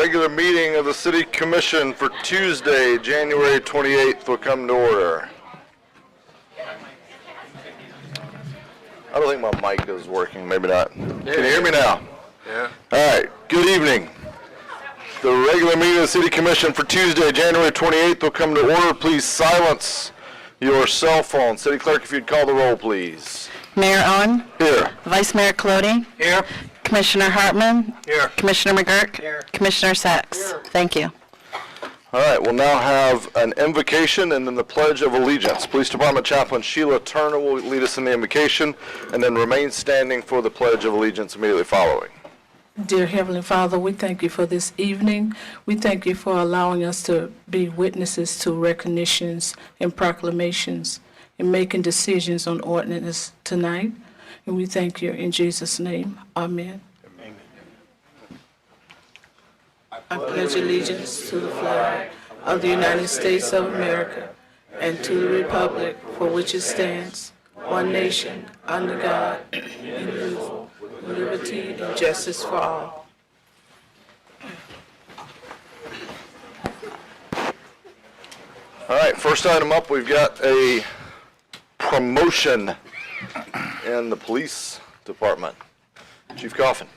regular meeting of the City Commission for Tuesday, January 28th will come to order. I don't think my mic is working, maybe not. Can you hear me now? Yeah. All right, good evening. The regular meeting of the City Commission for Tuesday, January 28th will come to order. Please silence your cell phone. City Clerk, if you'd call the roll, please. Mayor Owen. Here. Vice Mayor Colodi. Here. Commissioner Hartman. Here. Commissioner McGurk. Here. Commissioner Sachs. Here. Thank you. All right, we'll now have an invocation and then the Pledge of Allegiance. Police Department Chaplain Sheila Turner will lead us in the invocation and then remain standing for the Pledge of Allegiance immediately following. Dear Heavenly Father, we thank you for this evening. We thank you for allowing us to be witnesses to recognitions and proclamations and making decisions on ordinances tonight. And we thank you in Jesus' name. Amen. Amen. I pledge allegiance to the flag of the United States of America and to the republic for which it stands, one nation, under God, indivisible, with liberty and justice for all. All right, first item up, we've got a promotion in the police department. Chief Coffin.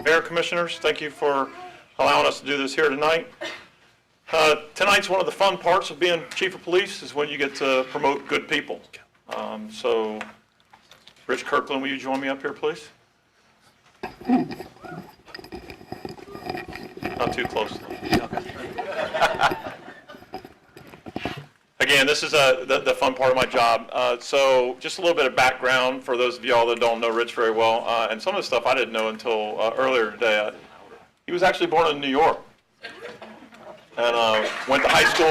Mayor, Commissioners, thank you for allowing us to do this here tonight. Tonight's one of the fun parts of being Chief of Police is when you get to promote good people. So, Rich Kirkland, will you join me up here, please? Not too close. Again, this is the fun part of my job. So just a little bit of background for those of y'all that don't know Rich very well, and some of the stuff I didn't know until earlier today. He was actually born in New York, and went to high school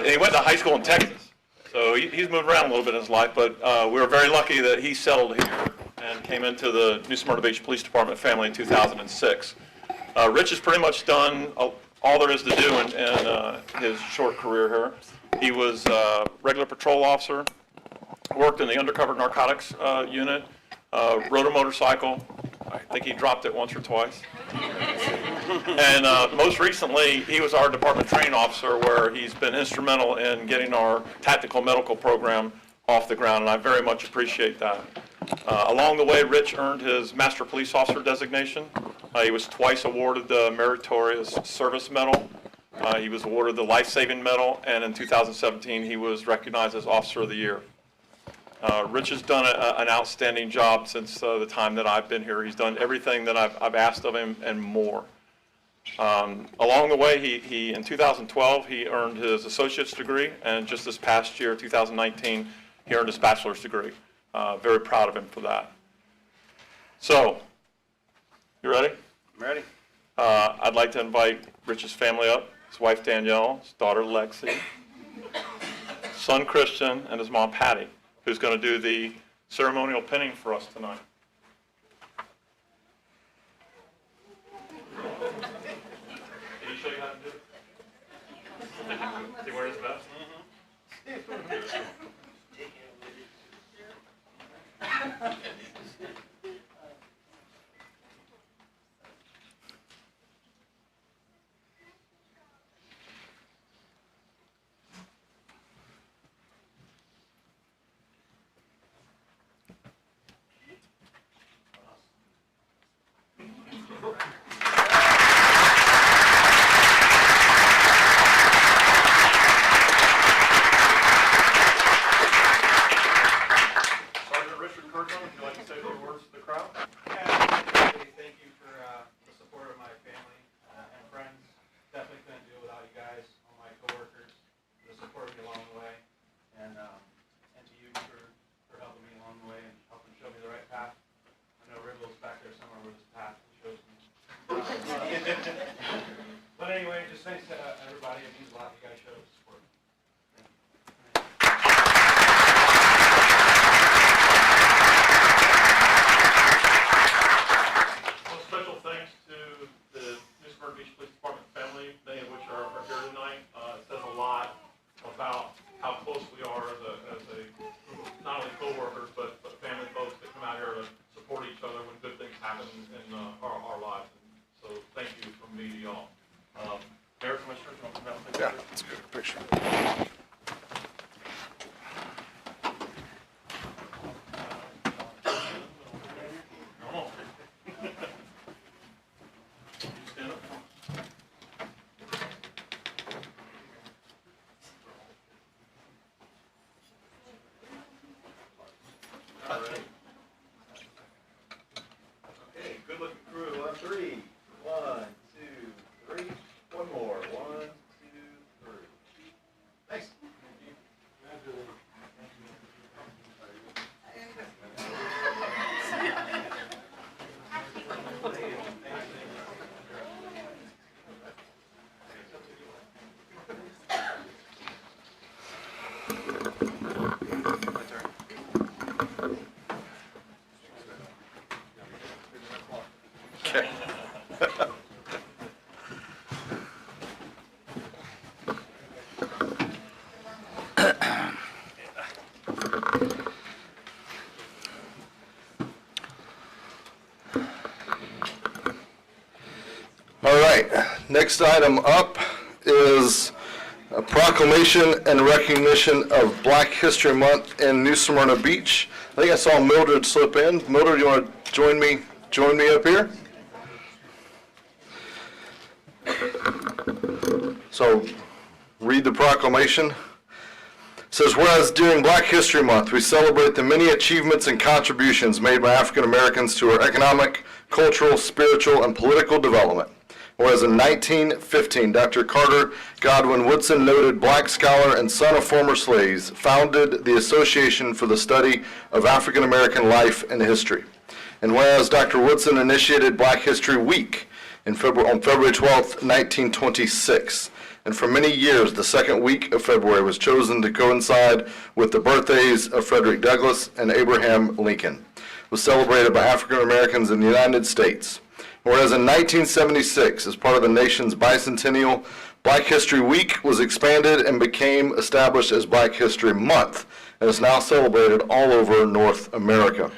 and he went to high school in Texas. So he's moved around a little bit in his life, but we were very lucky that he settled here and came into the New Smyrna Beach Police Department family in 2006. Rich has pretty much done all there is to do in his short career here. He was a regular patrol officer, worked in the undercover narcotics unit, rode a motorcycle. I think he dropped it once or twice. And most recently, he was our department training officer where he's been instrumental in getting our tactical medical program off the ground, and I very much appreciate that. Along the way, Rich earned his Master Police Officer designation. He was twice awarded the Meritorious Service Medal. He was awarded the Life Saving Medal, and in 2017, he was recognized as Officer of the Year. Rich has done an outstanding job since the time that I've been here. He's done everything that I've asked of him and more. Along the way, he in 2012, he earned his associate's degree, and just this past year, 2019, he earned his bachelor's degree. Very proud of him for that. So, you ready? I'm ready. I'd like to invite Rich's family up, his wife Danielle, his daughter Lexi, son Christian, and his mom Patty, who's going to do the ceremonial pinning for us tonight. Did he show you how to do it? Did he wear his vest? But anyway, just thanks to everybody. It means a lot. You guys showed us support. Well, special thanks to the New Smyrna Beach Police Department family, many of which are here tonight. It says a lot about how close we are as a group of not only co-workers, but family folks that come out here to support each other when good things Let's get a picture. Okay, good looking crew on three. 1, 2, 3. One more. 1, 2, 3. Thanks. Okay. All right, next item up is a proclamation and recognition of Black History Month in New Smyrna Beach. I think I saw Mildred slip in. Mildred, you want to join me up here? So, read the proclamation. It says, whereas during Black History Month, we celebrate the many achievements and contributions made by African Americans to our economic, cultural, spiritual, and political development. Whereas in 1915, Dr. Carter Godwin Woodson, noted black scholar and son of former slaves, founded the Association for the Study of African American Life and History. And whereas Dr. Woodson initiated Black History Week on February 12, 1926. And for many years, the second week of February was chosen to coincide with the birthdays of Frederick Douglass and Abraham Lincoln. It was celebrated by African Americans in the United States. Whereas in 1976, as part of the nation's bicentennial, Black History Week was expanded and became established as Black History Month, and is now celebrated all over North America.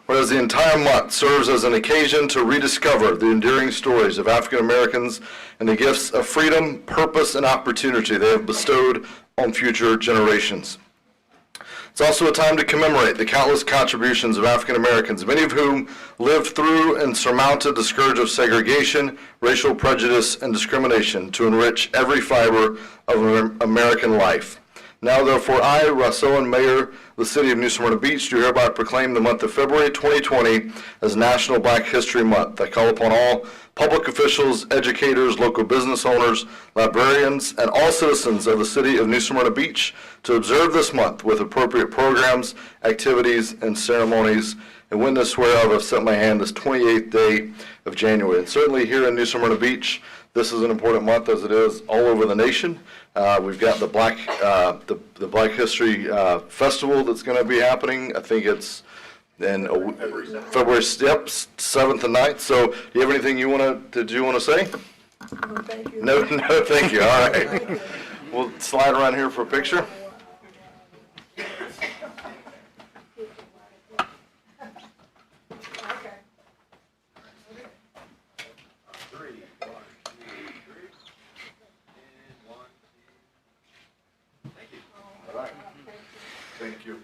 Whereas the entire month serves as an occasion to rediscover the enduring stories of African Americans and the gifts of freedom, purpose, and opportunity they have bestowed on future generations. It's also a time to commemorate the countless contributions of African Americans, many of whom lived through and surmounted the scourge of segregation, racial prejudice, and discrimination to enrich every fiber of American life. Now, therefore, I, Rassoan Mayor, the City of New Smyrna Beach, do hereby proclaim the month of February 2020 as National Black History Month. I call upon all public officials, educators, local business owners, librarians, and all citizens of the City of New Smyrna Beach to observe this month with appropriate programs, activities, and ceremonies. And witness whereof I've set my hand this 28th day of January. And certainly here in New Smyrna Beach, this is an important month, as it is all over the nation. We've got the Black History Festival that's going to be happening. I think it's in February 7th and 9th. So, do you have anything did you want to say? No, thank you. No, thank you. All right. We'll slide around here for a picture. Thank you.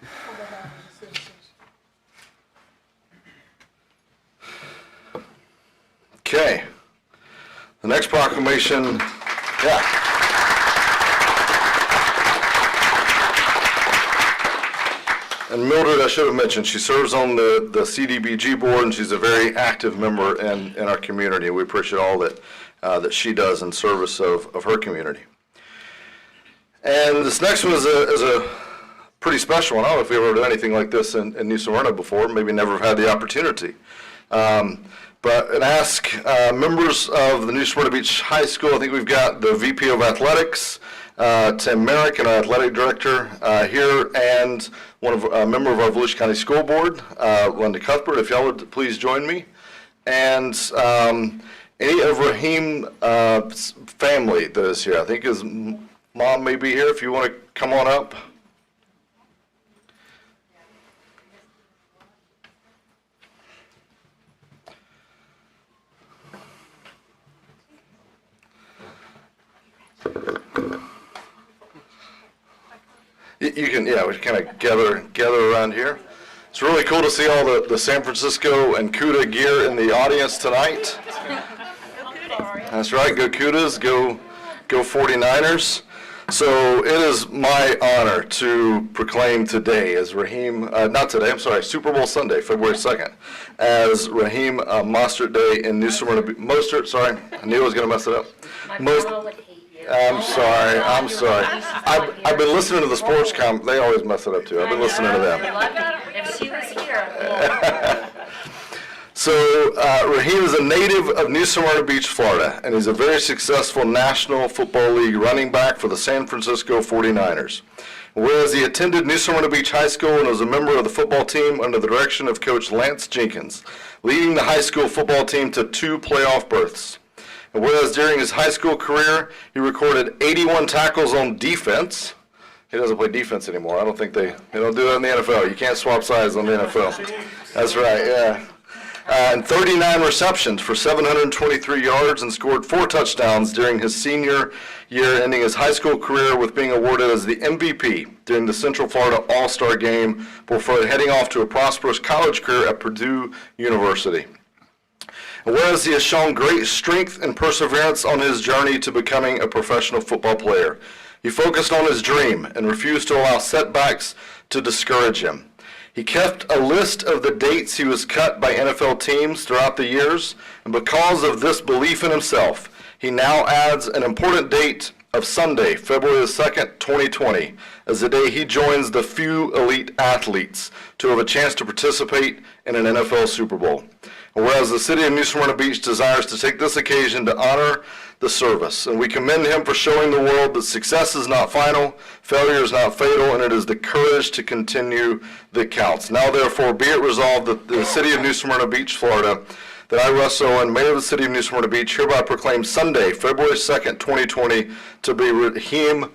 Okay. The next proclamation, yeah. And Mildred, I should have mentioned, she serves on the CDBG board, and she's a very active member in our community. We appreciate all that she does in service of her community. And this next one is a pretty special one. I don't know if we've ever done anything like this in New Smyrna before, maybe never have had the opportunity. But ask members of the New Smyrna Beach High School, I think we've got the VP of Athletics, Tim Merrick, and our athletic director here, and a member of our Volusia County School Board, Linda Cuthbert, if y'all would please join me. And any of Raheem's family that is here. I think his mom may be here, if you want to come on up. You can, yeah, we kind of gather around here. It's really cool to see all the San Francisco and CUDA gear in the audience tonight. That's right, go CUDAs, go 49ers. So it is my honor to proclaim today as Raheem, not today, I'm sorry, Super Bowl Sunday, February 2nd, as Raheem Mostert Day in New Smyrna, Mostert, sorry, I knew I was going to mess it up. I'm sorry. I've been listening to the sports they always mess it up too. I've been listening to them. If she was here. So Raheem is a native of New Smyrna Beach, Florida, and he's a very successful National Football League running back for the San Francisco 49ers. Whereas he attended New Smyrna Beach High School and was a member of the football team under the direction of Coach Lance Jenkins, leading the high school football team to 2 playoff berths. And whereas during his high school career, he recorded 81 tackles on defense. He doesn't play defense anymore. I don't think they don't do that in the NFL. You can't swap sides on the NFL. That's right, yeah. And 39 receptions for 723 yards and scored 4 touchdowns during his senior year, ending his high school career with being awarded as the MVP during the Central Florida All-Star Game before heading off to a prosperous college career at Purdue University. And whereas he has shown great strength and perseverance on his journey to becoming a professional football player, he focused on his dream and refused to allow setbacks to discourage him. He kept a list of the dates he was cut by NFL teams throughout the years, and because of this belief in himself, he now adds an important date of Sunday, February the 2nd, 2020, as the day he joins the few elite athletes to have a chance to participate in an NFL Super Bowl. And whereas the city of New Smyrna Beach desires to take this occasion to honor the service, and we commend him for showing the world that success is not final, failure is not fatal, and it is the courage to continue that counts. Now therefore be it resolved that the city of New Smyrna Beach, Florida, that I, Russ Owen, Mayor of the City of New Smyrna Beach, hereby proclaim Sunday, February 2nd, 2020, to be Raheem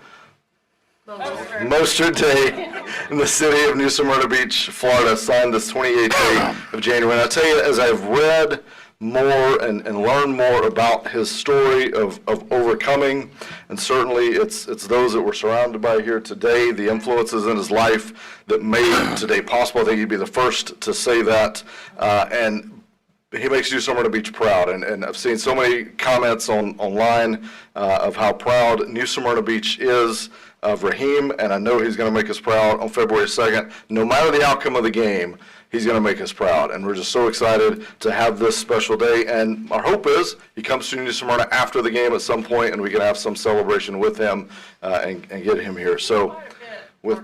Mostert Day in the city of New Smyrna Beach, Florida, signed this 28th day of January. And I tell you, as I've read more and learned more about his story of overcoming, and certainly it's those that we're surrounded by here today, the influences in his life that made today possible. I think he'd be the first to say that. And he makes New Smyrna Beach proud, and I've seen so many comments online of how proud New Smyrna Beach is of Raheem, and I know he's going to make us proud on February 2nd. No matter the outcome of the game, he's going to make us proud, and we're just so excited to have this special day, and our hope is he comes to New Smyrna after the game at some point, and we can have some celebration with him and get him here. So, with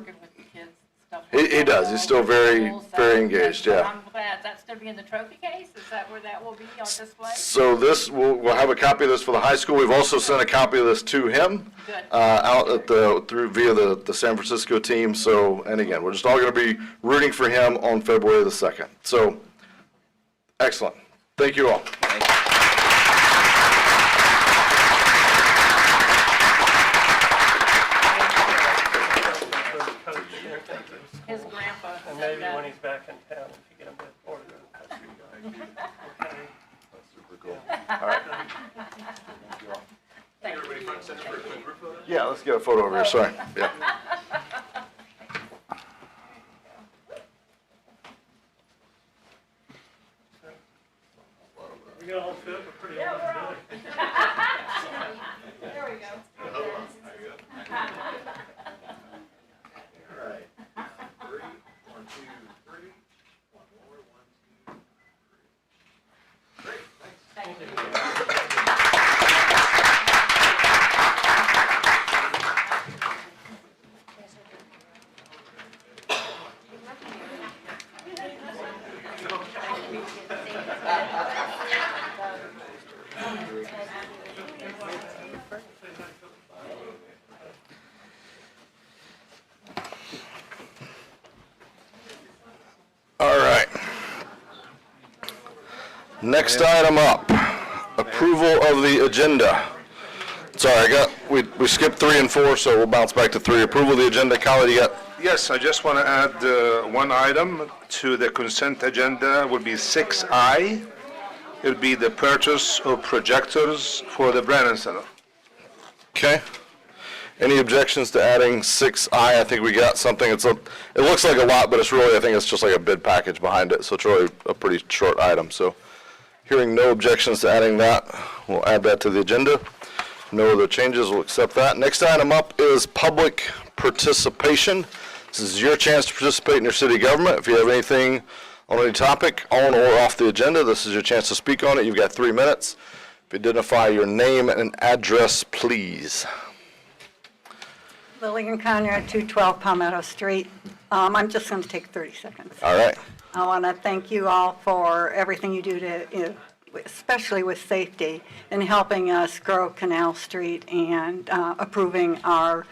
he does. He's still very engaged. Yeah. I'm glad. That's going to be in the trophy case. Is that where that will be on display? So this we'll have a copy of this for the high school. We've also sent a copy of this to him out at via the San Francisco team. So, and again, we're just all going to be rooting for him on February the 2nd. So, excellent. Thank you all. His grandpa. And maybe when he's back in town, if you get him to order it. That's super cool. All right. Everybody front center for a quick group photo? Yeah, let's get a photo over here. Sorry. Yeah. We got all fit, we're pretty old to do it. There we go. All right. 3, 1, 2, 3. One more, 1, 2, 3. Great, thanks. Thank you. All right. Next item up, approval of the agenda. Sorry, we skipped 3 and 4, so we'll bounce back to 3. Approval of the agenda. Kyle, you got? Yes, I just want to add one item to the consent agenda, would be 6I. It would be the purchase of projectors for the Brennan Center. Okay. Any objections to adding 6I? I think we got something, it looks like a lot, but it's really, I think it's just like a bid package behind it, so it's really a pretty short item. So hearing no objections to adding that, we'll add that to the agenda. No other changes, we'll accept that. Next item up is public participation. This is your chance to participate in your city government. If you have anything on any topic, on or off the agenda, this is your chance to speak on it. You've got 3 minutes. If you identify your name and address, please. Lillian Conrad, 212 Palmetto Street. I'm just going to take 30 seconds. All right. I want to thank you all for everything you do to, especially with safety, in helping us grow Canal Street and approving our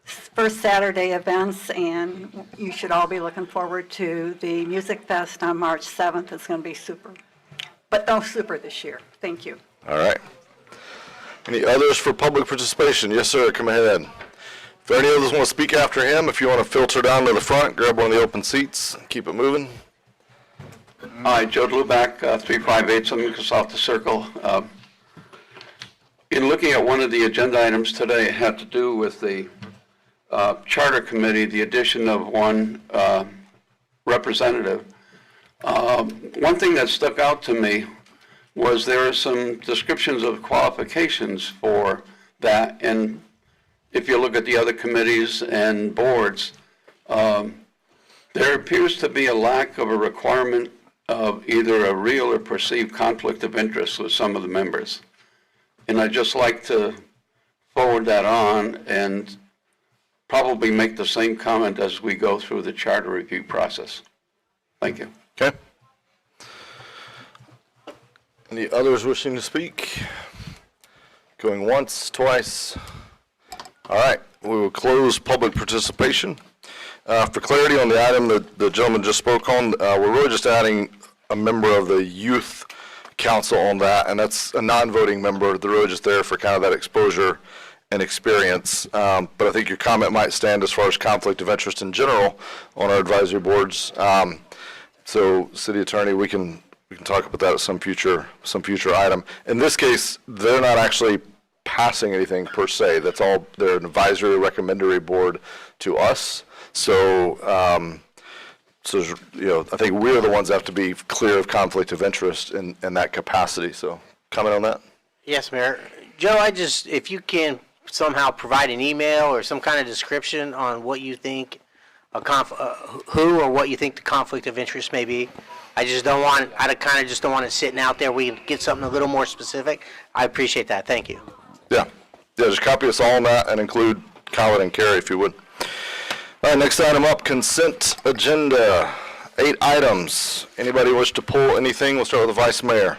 first Saturday events. And you should all be looking forward to the Music Fest on March 7th. It's going to be super, but no super this year. Thank you. All right. Any others for public participation? Yes, sir. Come ahead. If there are any others want to speak after him, if you want to filter down to the front, grab one of the open seats, keep it moving. Hi, Joe Luback, 358 Seminole South the Circle. In looking at one of the agenda items today, it had to do with the Charter Committee, the addition of one representative. One thing that stuck out to me was there are some descriptions of qualifications for that, and if you look at the other committees and boards, there appears to be a lack of a requirement of either a real or perceived conflict of interest with some of the members. And I'd just like to forward that on and probably make the same comment as we go through the charter review process. Thank you. Okay. Any others wishing to speak? Going once, twice? All right, we will close public participation. For clarity on the item that the gentleman just spoke on, we're really just adding a member of the youth council on that, and that's a non-voting member. They're really just there for kind of that exposure and experience. But I think your comment might stand as far as conflict of interest in general on our advisory boards. So, City Attorney, we can talk about that at some future item. In this case, they're not actually passing anything per se. That's all, they're an advisory recommendatory board to us. So, I think we're the ones that have to be clear of conflict of interest in that capacity. So, comment on that? Yes, Mayor. Joe, if you can somehow provide an email or some kind of description on what you think who or what you think the conflict of interest may be. I kind of just don't want it sitting out there. We can get something a little more specific. I appreciate that. Thank you. Yeah, just copy us all on that and include Colin and Carrie if you would. All right, next item up, consent agenda. 8 items. Anybody wish to pull anything? We'll start with the Vice Mayor.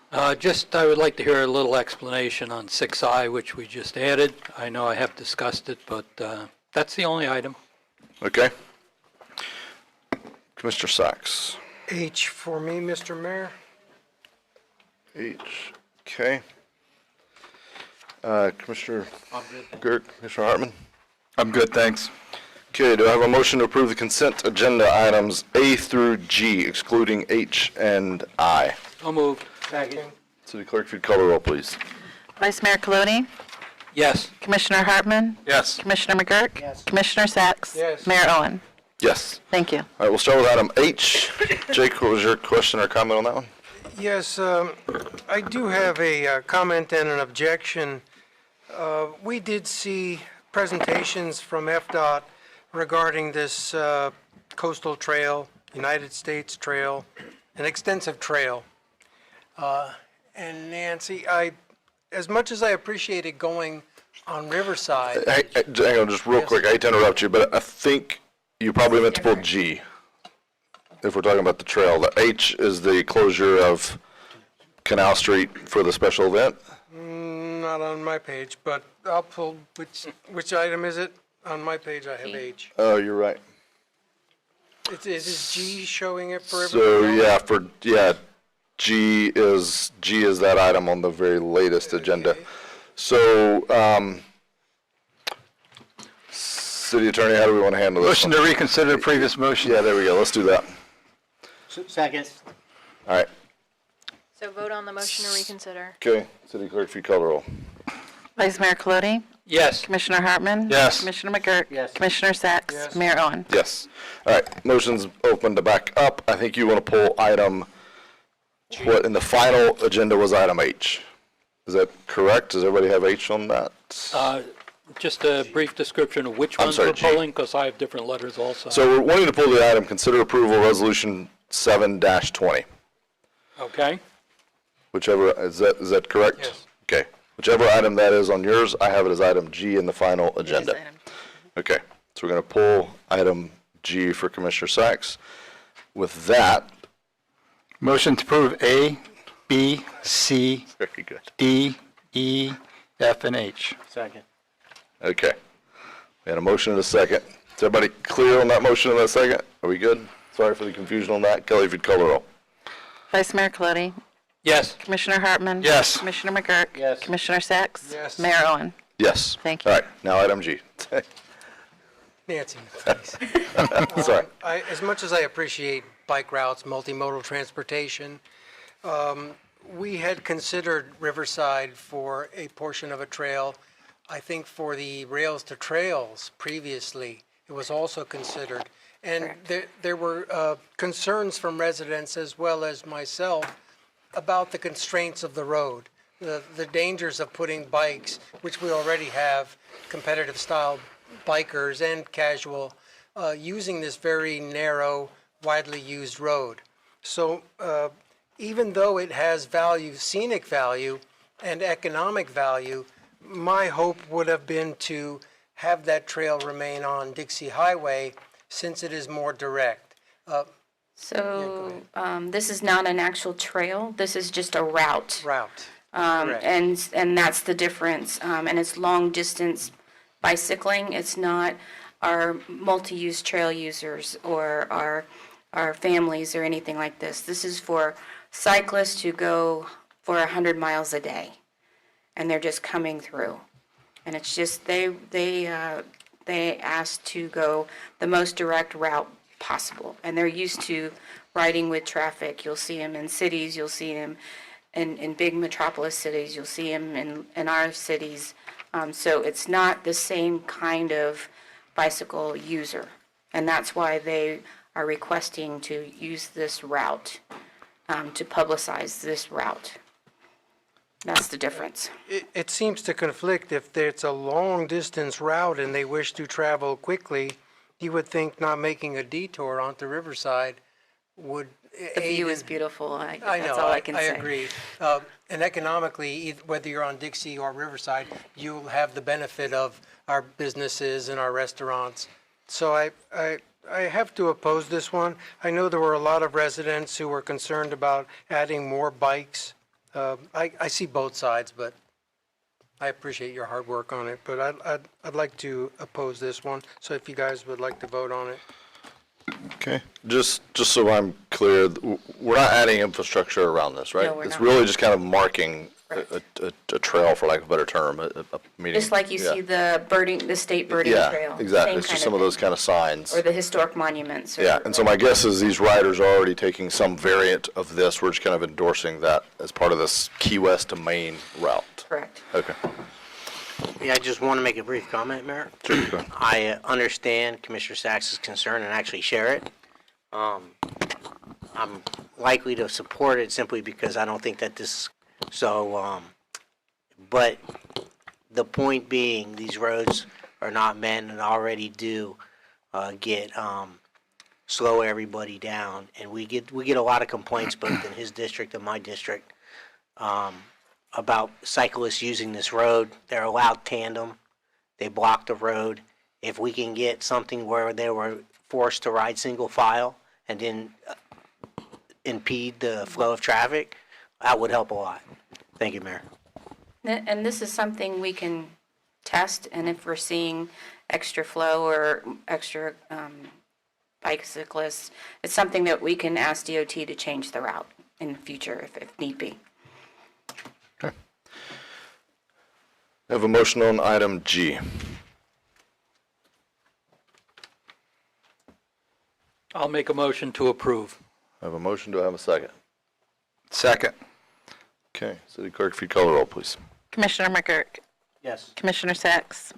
I would like to hear a little explanation on 6I, which we just added. I know I have discussed it, but that's the only item. Okay. Commissioner Sachs. H for me, Mr. Mayor. H. Okay. Commissioner Girk, Commissioner Hartman. I'm good, thanks. Okay, do I have a motion to approve the consent agenda items A through G, excluding H and I? I'll move. Second. City Clerk, if you'd call the roll, please. Vice Mayor Colodey, Yes. Commissioner Hartman, Yes. Commissioner McGurk, Yes. Commissioner Sachs, Yes. Mayor Owen. Yes. Thank you. All right, we'll start with item H. Jake, what was your question or comment on that one? Yes, I do have a comment and an objection. We did see presentations from FDOT regarding this coastal trail, United States Trail, an extensive trail. And Nancy, as much as I appreciated going on Riverside. Hey, hang on, just real quick. I hate to interrupt you, but I think you probably meant to pull G. If we're talking about the trail, the H is the closure of Canal Street for the special event. Not on my page, but I'll pull, which item is it? On my page, I have H. Oh, you're right. Is G showing it for everyone? So G is that item on the very latest agenda. So, City Attorney, how do we want to handle this? Motion to reconsider the previous motion. Yeah, there we go. Let's do that. Second. All right. So vote on the motion to reconsider. Okay, City Clerk, if you call the roll. Vice Mayor Colodey? Yes. Commissioner Hartman? Yes. Commissioner McGurk? Yes. Commissioner Sacks? Yes. Mayor Owen? Yes. All right, motion's open to back up. I think you want to pull item, what in the final agenda was item H. Is that correct? Does everybody have H on that? Just a brief description of which I'm ones sorry, we're G. pulling, because I have different letters also. So we're wanting to pull the item, consider approval resolution 7-20. Okay? Whichever, is that correct? Yes. Okay. Whichever item that is on yours, I have it as item G in the final agenda. Yes, item. Okay, so we're going to pull item G for Commissioner Sacks. With that, Motion to approve A, B, C, very good. D, E, F, and H. Second. Okay. We had a motion and a second. Is everybody clear on that motion and that second? Are we good? Sorry for the confusion on that. Kelly, if you'd call the roll. Vice Mayor Colodey? Yes. Commissioner Hartman? Yes. Commissioner McGurk? Yes. Commissioner Sacks? Yes. Mayor Owen? Yes. Thank you. All right, now item G. Nancy, please. Sorry. As much as I appreciate bike routes, multimodal transportation, we had considered Riverside for a portion of a trail. I think for the Rails to Trails previously, it was also considered. And there were concerns from residents as well as myself about the constraints of the road, the dangers of putting bikes, which we already have, competitive style bikers and casual, using this very narrow, widely used road. So even though it has value, scenic value and economic value, my hope would have been to have that trail remain on Dixie Highway since it is more direct. So this is not an actual trail, this is just a route. Route. Correct. And that's the difference. And it's long-distance bicycling. It's not our multi-use trail users or our families or anything like this. This is for cyclists who go for 100 miles a day, and they're just coming through. And it's just, they asked to go the most direct route possible. And they're used to riding with traffic. You'll see them in cities, you'll see them in big metropolis cities, you'll see them in our cities. So it's not the same kind of bicycle user. And that's why they are requesting to use this route, to publicize this route. That's the difference. It seems to conflict if it's a long-distance route and they wish to travel quickly. You would think not making a detour onto Riverside would The view is beautiful. I That's know, all I can say. agree. And economically, whether you're on Dixie or Riverside, you'll have the benefit of our businesses and our restaurants. So I have to oppose this one. I know there were a lot of residents who were concerned about adding more bikes. I see both sides, but I appreciate your hard work on it. But I'd like to oppose this one. So if you guys would like to vote on it. Okay. Just so I'm clear, we're not adding infrastructure around this, right? No, we're It's not. really just kind of marking a trail, for lack of a better term, meaning. Just like you yeah. see the state birding Yeah, trail. exactly. same It's kind just some of thing. those kind of signs. Or the historic monuments. Or, Yeah, and so my guess is these riders are already taking some variant of this. We're just kind of endorsing that as part of this Key West to Maine route. Correct. Okay. Yeah, I just want to make a brief comment, Mayor. I understand Commissioner Sachs' concern and actually share it. I'm likely to support it simply because I don't think that this, but the point being, these roads are not meant and already do slow everybody down. And we get a lot of complaints both in his district and my district about cyclists using this road. They're allowed tandem. They block the road. If we can get something where they were forced to ride single file and then impede the flow of traffic, that would help a lot. Thank you, Mayor. And this is something we can test, and if we're seeing extra flow or extra bicyclists, it's something that we can ask DOT to change the route in the future if need be. Okay. I have a motion on item G. I'll make a motion to approve. I have a motion. Do I have a second? Second. Okay, City Clerk, if you call the roll, please. Commissioner McGurk. Yes. Commissioner Sacks.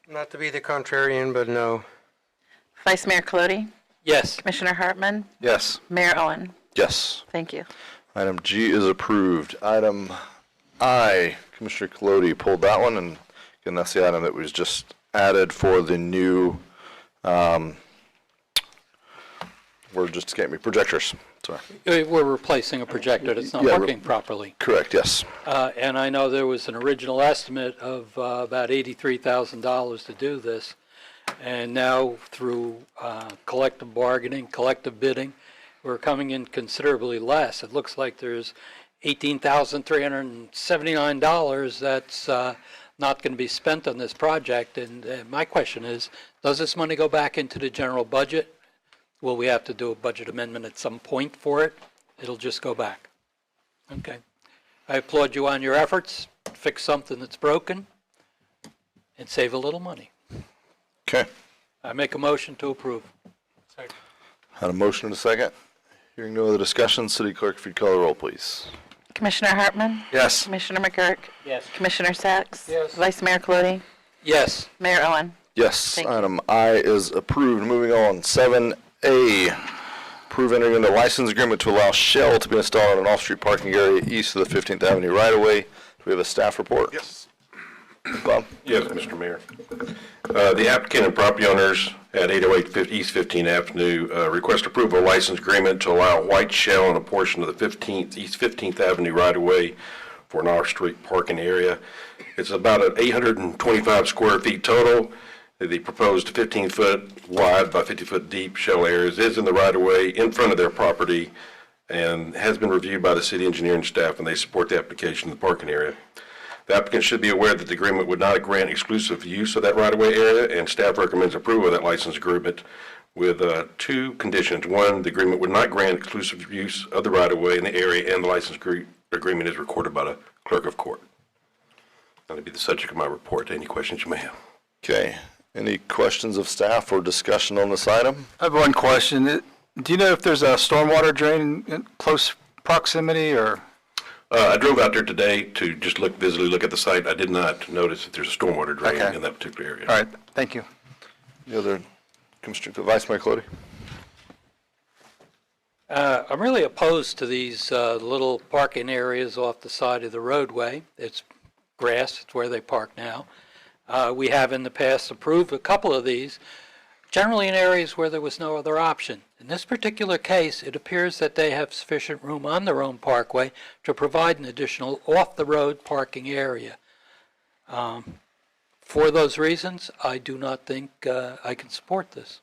Not to be the contrarian, but no. Vice Mayor Colodey. Yes. Commissioner Hartman. Yes. Mayor Owen. Yes. Thank you. Item G is approved. Item I, Commissioner Colodey pulled that one, and again, that's the item that was just added for the new, word just escaped me, projectors. Sorry. We're replacing a projector that's not Yeah, working properly. Correct, yes. And I know there was an original estimate of about $83,000 to do this. And now through collective bargaining, collective bidding, we're coming in considerably less. It looks like there's $18,379 that's not going to be spent on this project. And my question is, does this money go back into the general budget? Will we have to do a budget amendment at some point for it? It'll just go back. Okay. I applaud you on your efforts. Fix something that's broken and save a little money. Okay. I make a motion to approve. Had a motion and a second. Hearing no other discussion, City Clerk, if you'd call the roll, please. Commissioner Hartman. Yes. Commissioner McGurk. Yes. Commissioner Sacks. Yes. Vice Mayor Colodey. Yes. Mayor Owen. Yes, Thank you. item I is approved. Moving on, 7A, approve entering into license agreement to allow Shell to be installed in an off-street parking area east of the 15th Avenue right-of-way. Do we have a staff report? Yes. Bob? Yes, Mr. Mayor. The applicant and property owners at 808 East 15th Avenue request approval of license agreement to allow White Shell on a portion of the East 15th Avenue right-of-way for an off-street parking area. It's about an 825 square feet total. The proposed 15-foot wide by 50-foot deep shell areas is in the right-of-way in front of their property and has been reviewed by the city engineer and staff, and they support the application of the parking area. The applicant should be aware that the agreement would not grant exclusive use of that right-of-way area, and staff recommends approval of that license agreement with two conditions. One, the agreement would not grant exclusive use of the right-of-way in the area, and the license agreement is recorded by the clerk of court. That'll be the subject of my report. Any questions you may have? Okay. Any questions of staff or discussion on this item? I have one question. Do you know if there's a stormwater drain in close proximity or? I drove out there today to just visually look at the site. I did not notice that there's a stormwater drain Okay. in that particular area. All right, thank you. The other, Commissioner, Vice Mayor Colodey? I'm really opposed to these little parking areas off the side of the roadway. It's grass, it's where they park now. We have in the past approved a couple of these, generally in areas where there was no other option. In this particular case, it appears that they have sufficient room on their own parkway to provide an additional off-the-road parking area. For those reasons, I do not think I can support this.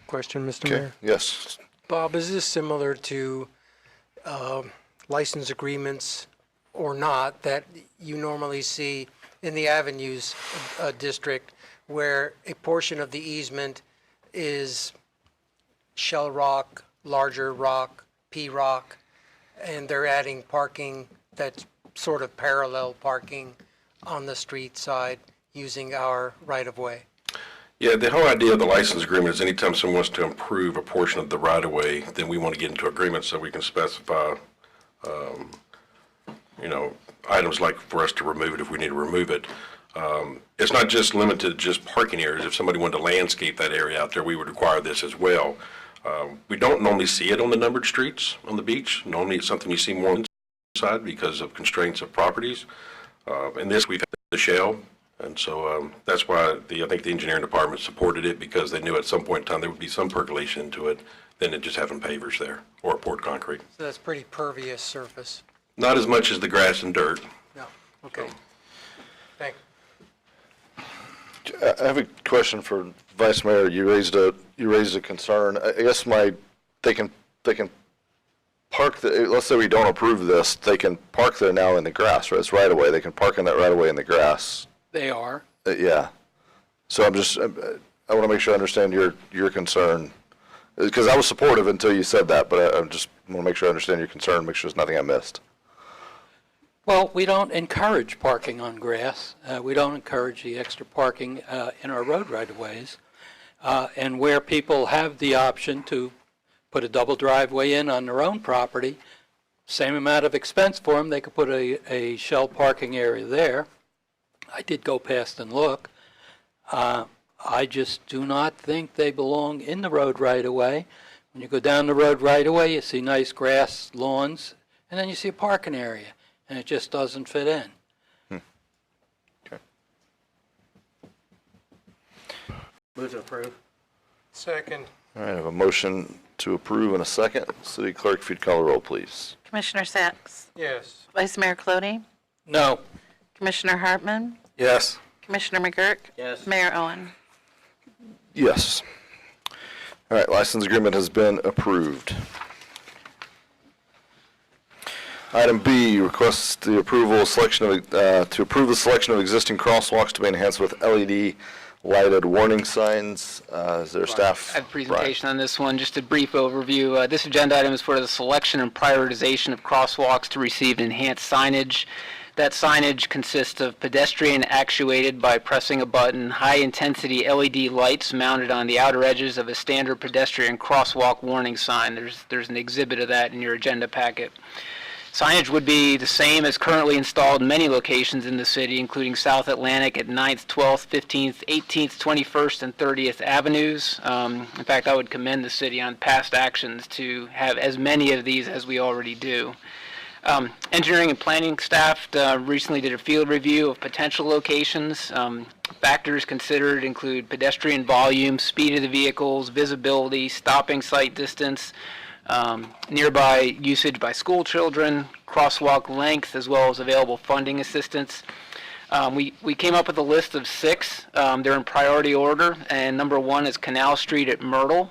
Question, Mr. Okay. Mayor? Yes. Bob, is this similar to license agreements or not that you normally see in the Avenues district where a portion of the easement is shell rock, larger rock, pea rock, and they're adding parking that's sort of parallel parking on the street side using our right-of-way? Yeah, the whole idea of the license agreement is anytime someone wants to improve a portion of the right-of-way, then we want to get into agreement so we can specify, items like for us to remove it if we need to remove it. It's not just limited to just parking areas. If somebody wanted to landscape that area out there, we would require this as well. We don't normally see it on the numbered streets on the beach. Normally it's something you see more inside because of constraints of properties. In this, we've had the shell. And so that's why I think the engineering department supported it, because they knew at some point in time there would be some percolation into it than it just having pavers there or poured concrete. So that's pretty pervious surface. Not as much as the grass and dirt. No, okay. Thanks. I have a question for Vice Mayor. You raised a concern. I guess they can park let's say we don't approve this, they can park there now in the grass, right? It's right away. They can park in that right away in the grass. They are. Yeah. So I want to make sure I understand your concern, because I was supportive until you said that, but I just want to make sure I understand your concern, make sure there's nothing I missed. Well, we don't encourage parking on grass. We don't encourage the extra parking in our road right-of-ways. And where people have the option to put a double driveway in on their own property, same amount of expense for them, they could put a shell parking area there. I did go past and look. I just do not think they belong in the road right away. When you go down the road right away, you see nice grass, lawns, and then you see a parking area, and it just doesn't fit in. Okay. Move to approve. Second. All right, I have a motion to approve in a second. City Clerk, if you'd call the roll, please. Commissioner Sacks? Yes. Vice Mayor Cloney? No. Commissioner Hartman? Yes. Commissioner McGurk? Yes. Mayor Owen? Yes. All right, license agreement has been approved. Item B, requests the approval selection of, to approve the selection of existing crosswalks to be enhanced with LED lighted warning signs. Is there staff? I have a presentation on this one, just a brief overview. This agenda item is for the selection and prioritization of crosswalks to receive enhanced signage. That signage consists of pedestrian actuated by pressing a button, high-intensity LED lights mounted on the outer edges of a standard pedestrian crosswalk warning sign. There's an exhibit of that in your agenda packet. Signage would be the same as currently installed in many locations in the city, including South Atlantic at 9th, 12th, 15th, 18th, 21st, and 30th Avenues. In fact, I would commend the city on past actions to have as many of these as we already do. Engineering and planning staff recently did a field review of potential locations. Factors considered include pedestrian volume, speed of the vehicles, visibility, stopping sight distance, nearby usage by school children, crosswalk length, as well as available funding assistance. We came up with a list of 6. They're in priority order, and number 1 is Canal Street at Myrtle.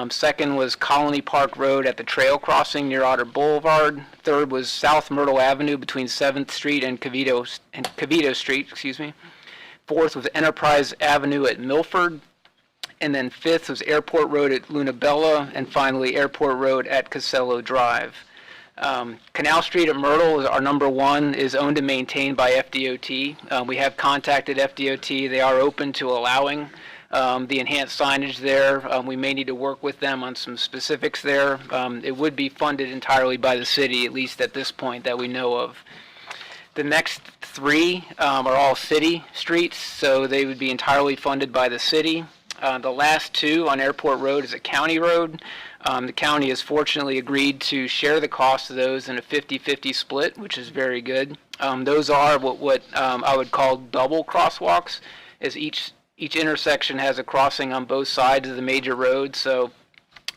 Second was Colony Park Road at the trail crossing near Otter Boulevard. Third was South Myrtle Avenue between 7th Street and Cavito Street. Fourth was Enterprise Avenue at Milford. And then 5th was Airport Road at Lunabella, and finally Airport Road at Casello Drive. Canal Street at Myrtle, our number 1, is owned and maintained by FDOT. We have contacted FDOT. They are open to allowing the enhanced signage there. We may need to work with them on some specifics there. It would be funded entirely by the city, at least at this point that we know of. The next 3 are all city streets, so they would be entirely funded by the city. The last 2 on Airport Road is a county road. The county has fortunately agreed to share the cost of those in a 50-50 split, which is very good. Those are what I would call double crosswalks, as each intersection has a crossing on both sides of the major road, so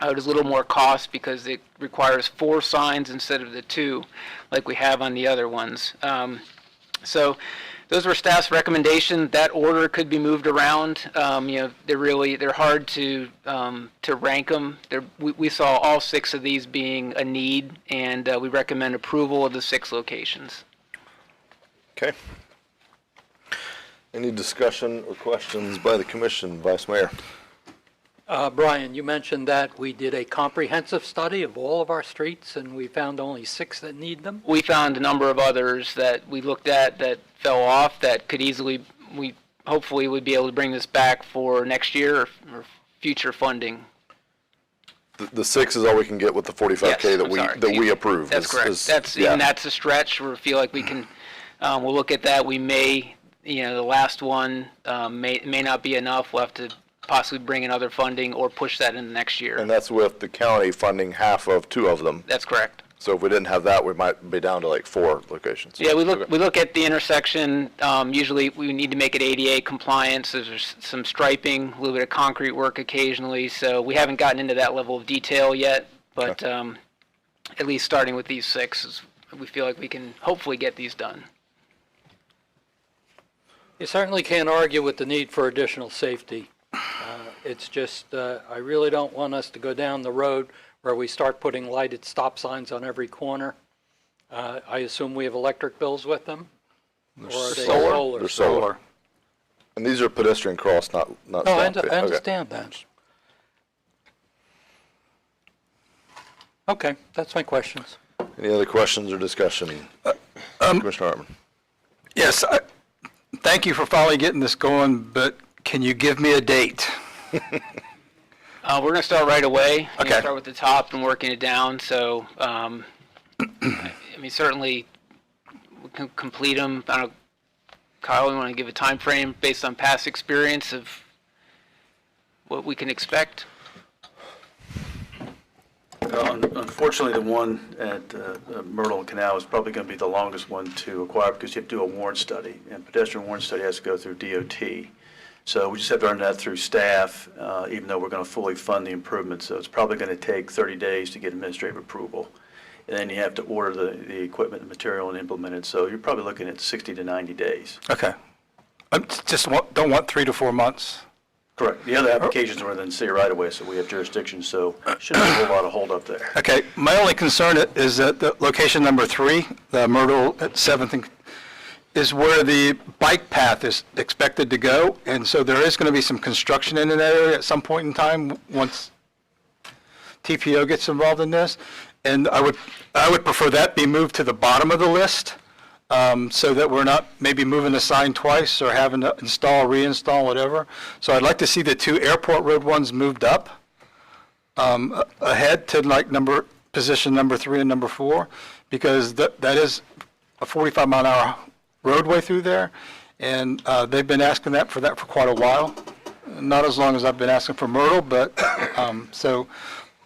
it is a little more cost because it requires 4 signs instead of the 2 like we have on the other ones. So those were staff's recommendation. That order could be moved around. They're hard to rank them. We saw all 6 of these being a need, and we recommend approval of the 6 locations. Okay. Any discussion or questions by the commission? Vice Mayor. Brian, you mentioned that we did a comprehensive study of all of our streets, and we found only 6 that need them. We found a number of others that we looked at that fell off that could easily, we hopefully would be able to bring this back for next year or future funding. The 6 is all we can get with the 45K that we approved. That's correct. Even that's a stretch. We feel like we can. We'll look at that. We may, the last one may not be enough. We'll have to possibly bring in other funding or push that into next year. And that's with the county funding half of 2 of them. That's correct. So if we didn't have that, we might be down to like 4 locations. Yeah, we look at the intersection. Usually we need to make it ADA compliant. So there's some striping, a little bit of concrete work occasionally. So we haven't gotten into that level of detail yet, but at least starting with these 6, we feel like we can hopefully get these done. You certainly can't argue with the need for additional safety. It's just, I really don't want us to go down the road where we start putting lighted stop signs on every corner. I assume we have electric bills with them? Or are they solar? They're solar. And these are pedestrian cross, not No, stop. I understand that. Okay, that's my questions. Any other questions or discussion? Commissioner Hartman. Yes, thank you for finally getting this going, but can you give me a date? We're going to start right away. We're Okay. going to start with the top and working it down. So, I mean, certainly we can complete them. I don't know, Kyle, you want to give a time frame based on past experience of what we can expect? Unfortunately, the one at Myrtle and Canal is probably going to be the longest one to acquire because you have to do a warrant study, and pedestrian warrant study has to go through DOT. So we just have to run that through staff, even though we're going to fully fund the improvements. So it's probably going to take 30 days to get administrative approval. And then you have to order the equipment and material and implement it. So you're probably looking at 60 to 90 days. Okay. Don't want 3 to 4 months. Correct. The other applications are within city right away, so we have jurisdiction, so shouldn't be a whole lot of hold up there. Okay, my only concern is that the location number 3, the Myrtle at 7th, is where the bike path is expected to go, and so there is going to be some construction in that area at some point in time once TPO gets involved in this, and I would prefer that be moved to the bottom of the list, so that we're not maybe moving the sign twice or having to install, reinstall, whatever. So I'd like to see the 2 Airport Road ones moved up ahead to like position number 3 and number 4, because that is a 45-mile-an-hour roadway through there, and they've been asking for quite a while. Not as long as I've been asking for Myrtle, but so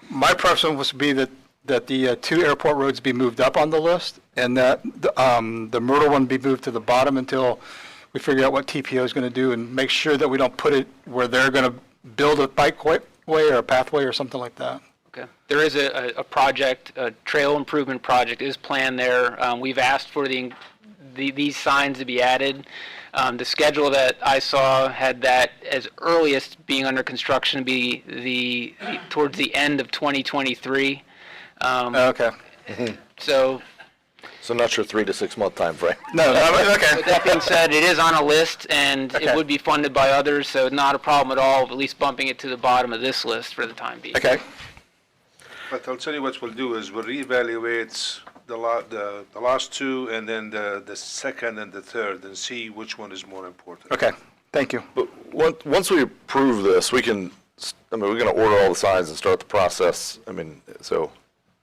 my preference would be that the 2 airport roads be moved up on the list, and that the Myrtle one be moved to the bottom until we figure out what TPO is going to do, and make sure that we don't put it where they're going to build a bikeway or a pathway or something like that. Okay. There is a project, a trail improvement project is planned there. We've asked for these signs to be added. The schedule that I saw had that as earliest being under construction be towards the end of 2023. Okay. So not your 3 to 6 month time frame. No, okay. with that being said, it is on a list, and Okay. it would be funded by others, so not a problem at all, at least bumping it to the bottom of this list for the time being. Okay. But I'll tell you what we'll do is we'll reevaluate the last 2 and then the second and the third and see which one is more important. Okay, thank you. But once we approve this, we're going to order all the signs and start the process. So.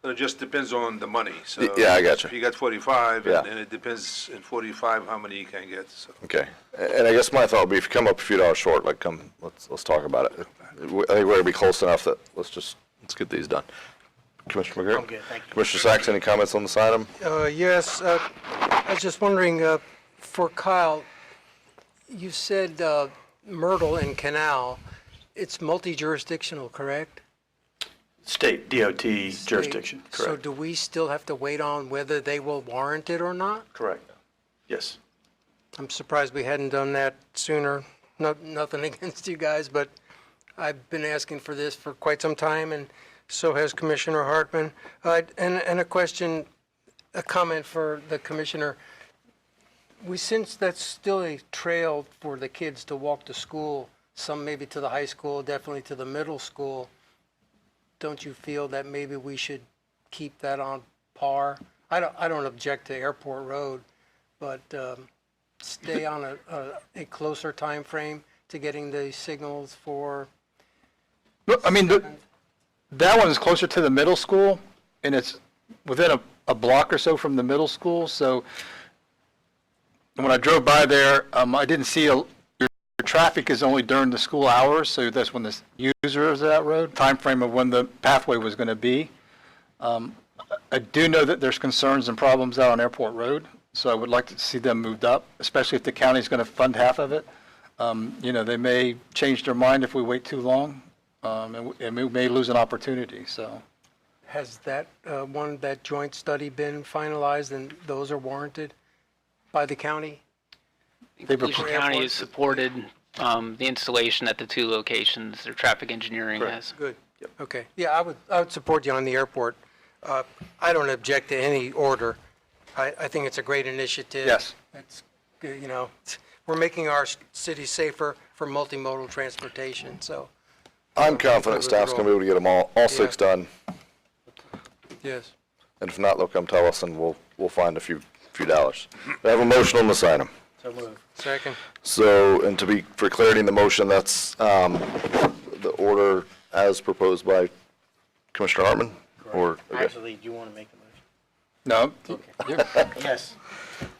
It just depends on the money. So Yeah, I got you. If you got 45, Yeah. and it depends in 45 how many you can get. So. Okay, and I guess my thought would be if you come up a few dollars short, let's talk about it. I think we're going to be close enough that let's get these done. Commissioner McGurk? I'm good, thank you. Commissioner Sachs, any comments on this item? Yes, I was just wondering, for Kyle, you said Myrtle and Canal, it's multi-jurisdictional, correct? State DOT jurisdiction, So correct. do we still have to wait on whether they will warrant it or not? Correct. Yes. I'm surprised we hadn't done that sooner. Nothing against you guys, but I've been asking for this for quite some time, and so has Commissioner Hartman. And a comment for the Commissioner. Since that's still a trail for the kids to walk to school, some maybe to the high school, definitely to the middle school, don't you feel that maybe we should keep that on par? I don't object to Airport Road, but stay on a closer time frame to getting the signals for. Look, that one is closer to the middle school, and it's within a block or so from the middle school. So when I drove by there, I didn't see your traffic is only during the school hours, so that's when the users of that road, time frame of when the pathway was going to be. I do know that there's concerns and problems out on Airport Road, so I would like to see them moved up, especially if the county's going to fund half of it. They may change their mind if we wait too long, and we may lose an opportunity, so. Has that joint study been finalized and those are warranted by the county? Volusia County has supported the installation at the 2 locations. Their traffic engineering has. Good. Okay. Yeah, I would support you on the airport. I don't object to any order. I think it's a great initiative. Yes. It's, we're making our city safer for multimodal transportation, so. I'm confident staff's going to be able to get them all 6 done. Yes. And if not, they'll come tell us, and we'll find a few dollars. I have a motion on this item. So moved. Second. So, and for clarity in the motion, that's the order as proposed by Commissioner Hartman? Or, okay. Actually, do you want to make the motion? No, Yes.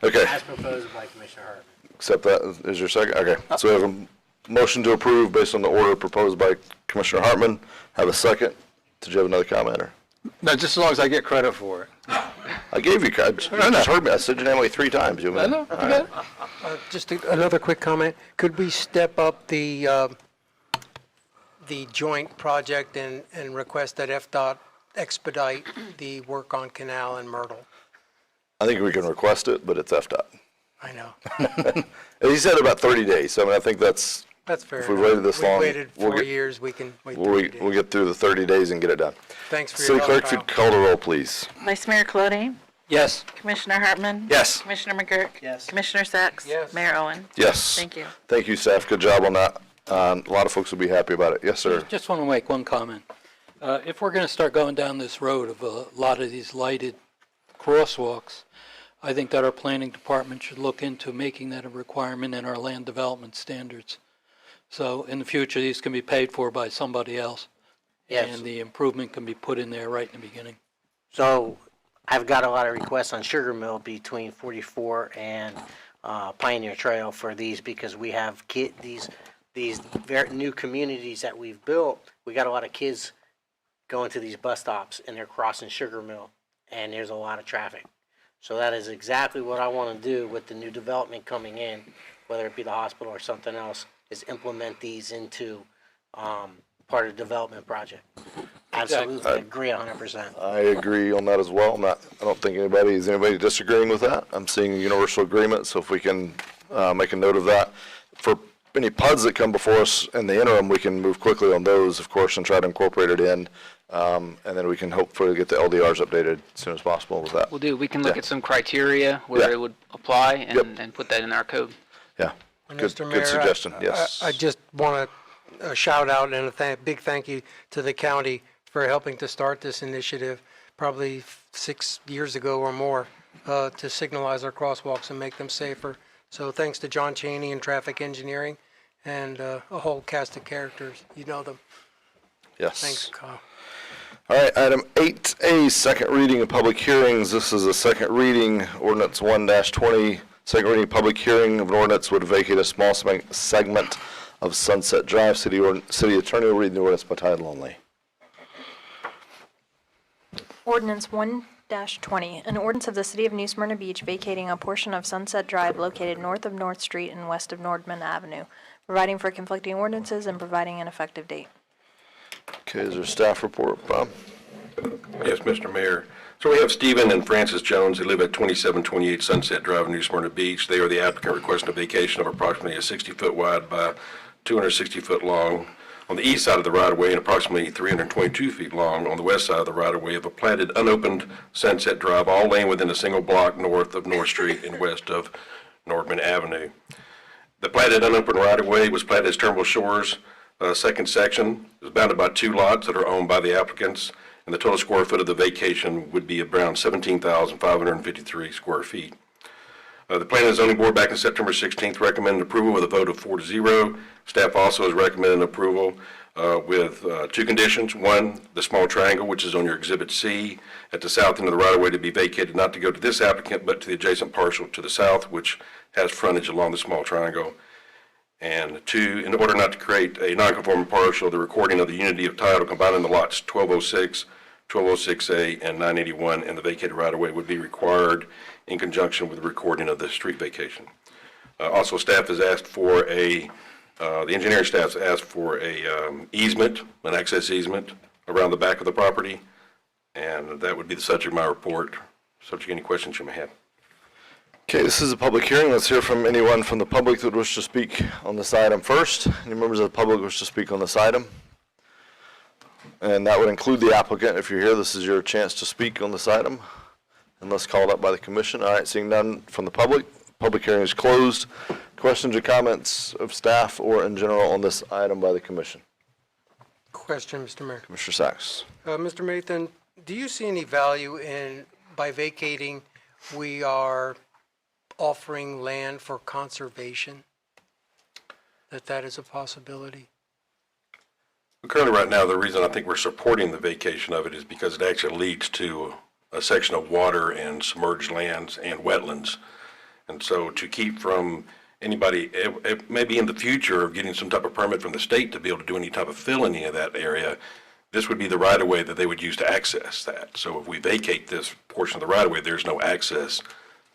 Okay. As proposed by Commissioner Hartman. Accept that is your second? Okay. So we have a motion to approve based on the order proposed by Commissioner Hartman. Have a second. Did you have another comment, or? no, just as long as I get credit for it. I gave you, you just heard me. I said your name like 3 times. You I know, I got it. Just another quick comment. Could we step up the joint project and request that FDOT expedite the work on Canal and Myrtle? I think we can request it, but it's FDOT. I know. He said about 30 days, so I mean, I think that's fair. if we waited this long. We waited we'll 4 get- years, we can wait We'll 30 days. get through the 30 days and get it done. Thanks for your City help, Clerk, if Kyle. you'd call the roll, please. Vice Mayor Colodey? Yes. Commissioner Hartman? Yes. Commissioner McGurk? Yes. Commissioner Sacks? Yes. Mayor Owen? Yes. Thank you. Thank you, staff. Good job on that. A lot of folks will be happy about it. Yes, sir. Just want to make one comment. If we're going to start going down this road of a lot of these lighted crosswalks, I think that our planning department should look into making that a requirement in our land development standards. So in the future, these can be paid for by somebody else. Yes. And the improvement can be put in there right in the beginning. So I've got a lot of requests on Sugar Mill between 44 and Pioneer Trail for these because we have these very new communities that we've built. We got a lot of kids going to these bus stops and they're crossing Sugar Mill and there's a lot of traffic. So that is exactly what I want to do with the new development coming in, whether it be the hospital or something else, is implement these into part of the development project. Absolutely, I agree 100%. I agree on that as well. I don't think is anybody disagreeing with that? I'm seeing a universal agreement, so if we can make a note of that. For any PUDs that come before us in the interim, we can move quickly on those, of course, and try to incorporate it in. And then we can hopefully get the LDRs updated as soon as possible with that. We'll do, we can look at some criteria where Yeah. it would apply Yep. and put that in our code. Yeah, And good, Mr. good Mayor, suggestion, yes. I just want to shout out and a big thank you to the county for helping to start this initiative probably 6 years ago or more to signalize our crosswalks and make them safer. So thanks to John Cheney and Traffic Engineering and a whole cast of characters. You know them. Yes. Thanks, Kyle. All right, item 8A, second reading of public hearings. This is a second reading, ordinance 1-20, second reading public hearing of an ordinance would vacate a small segment of Sunset Drive. City Attorney will read the ordinance by title only. Ordinance 1-20, an ordinance of the City of New Smyrna Beach vacating a portion of Sunset Drive located north of North Street and west of Nordman Avenue, providing for conflicting ordinances and providing an effective date. Okay, is there a staff report, Bob? Yes, Mr. Mayor. So we have Stephen and Francis Jones. They live at 2728 Sunset Drive in New Smyrna Beach. They are the applicant requesting a vacation of approximately a 60-foot wide by 260-foot long on the east side of the right-of-way and approximately 322 feet long on the west side of the right-of-way of a platted, unopened Sunset Drive, all laying within a single block north of North Street and west of Nordman Avenue. The platted, unopened right-of-way was platted as Turnbull Shores second section. It was bounded by 2 lots that are owned by the applicants, and the total square foot of the vacation would be around 17,553 square feet. The Planning and Zoning Board back in September 16th recommended approval with a vote of 4-0. Staff also has recommended approval with 2 conditions. 1, the small triangle, which is on your Exhibit C at the south end of the right-of-way, to be vacated, not to go to this applicant, but to the adjacent parcel to the south, which has frontage along the small triangle. And 2, in order not to create a non-conforming parcel, the recording of the unity of title combining the lots 1206, 1206A, and 981 and the vacated right-of-way would be required in conjunction with the recording of the street vacation. Also, staff has asked for the engineering staff has asked for an access easement around the back of the property, and that would be the subject of my report. Subject to any questions you may have. Okay, this is a public hearing. Let's hear from anyone from the public that wish to speak on this item first. Any members of the public wish to speak on this item? And that would include the applicant. If you're here, this is your chance to speak on this item, unless called up by the commission. All right, seeing none from the public, public hearing is closed. Questions or comments of staff or in general on this item by the commission? Question, Mr. Mayor. Commissioner Sacks. Mr. Mathan, do you see any value in, by vacating, we are offering land for conservation? That is a possibility? Currently, right now, the reason I think we're supporting the vacation of it is because it actually leads to a section of water and submerged lands and wetlands. And so to keep from anybody, maybe in the future, getting some type of permit from the state to be able to do any type of fill in any of that area, this would be the right-of-way that they would use to access that. So if we vacate this portion of the right-of-way, there's no access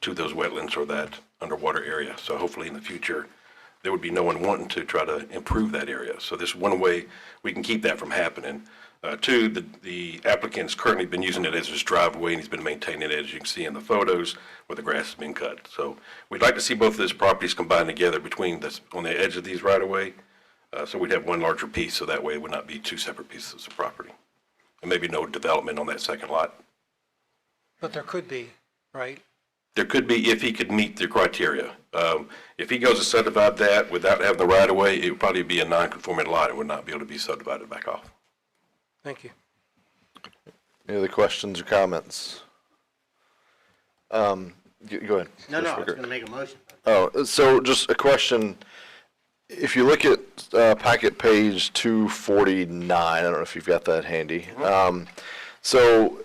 to those wetlands or that underwater area. So hopefully in the future, there would be no one wanting to try to improve that area. So this is one way we can keep that from happening. Two, the applicant's currently been using it as his driveway, and he's been maintaining it, as you can see in the photos, where the grass has been cut. So we'd like to see both of those properties combined together between this, on the edge of these right-of-way, so we'd have one larger piece, so that way it would not be two separate pieces of property. And maybe no development on that second lot. But there could be, right? There could be if he could meet the criteria. If he goes to subdivide that without having the right-of-way, it would probably be a non-conforming lot. It would not be able to be subdivided back off. Thank you. Any other questions or comments? Go ahead. No, I was going to make a motion. Oh, so just a question. If you look at packet page 249, I don't know if you've got that handy. So,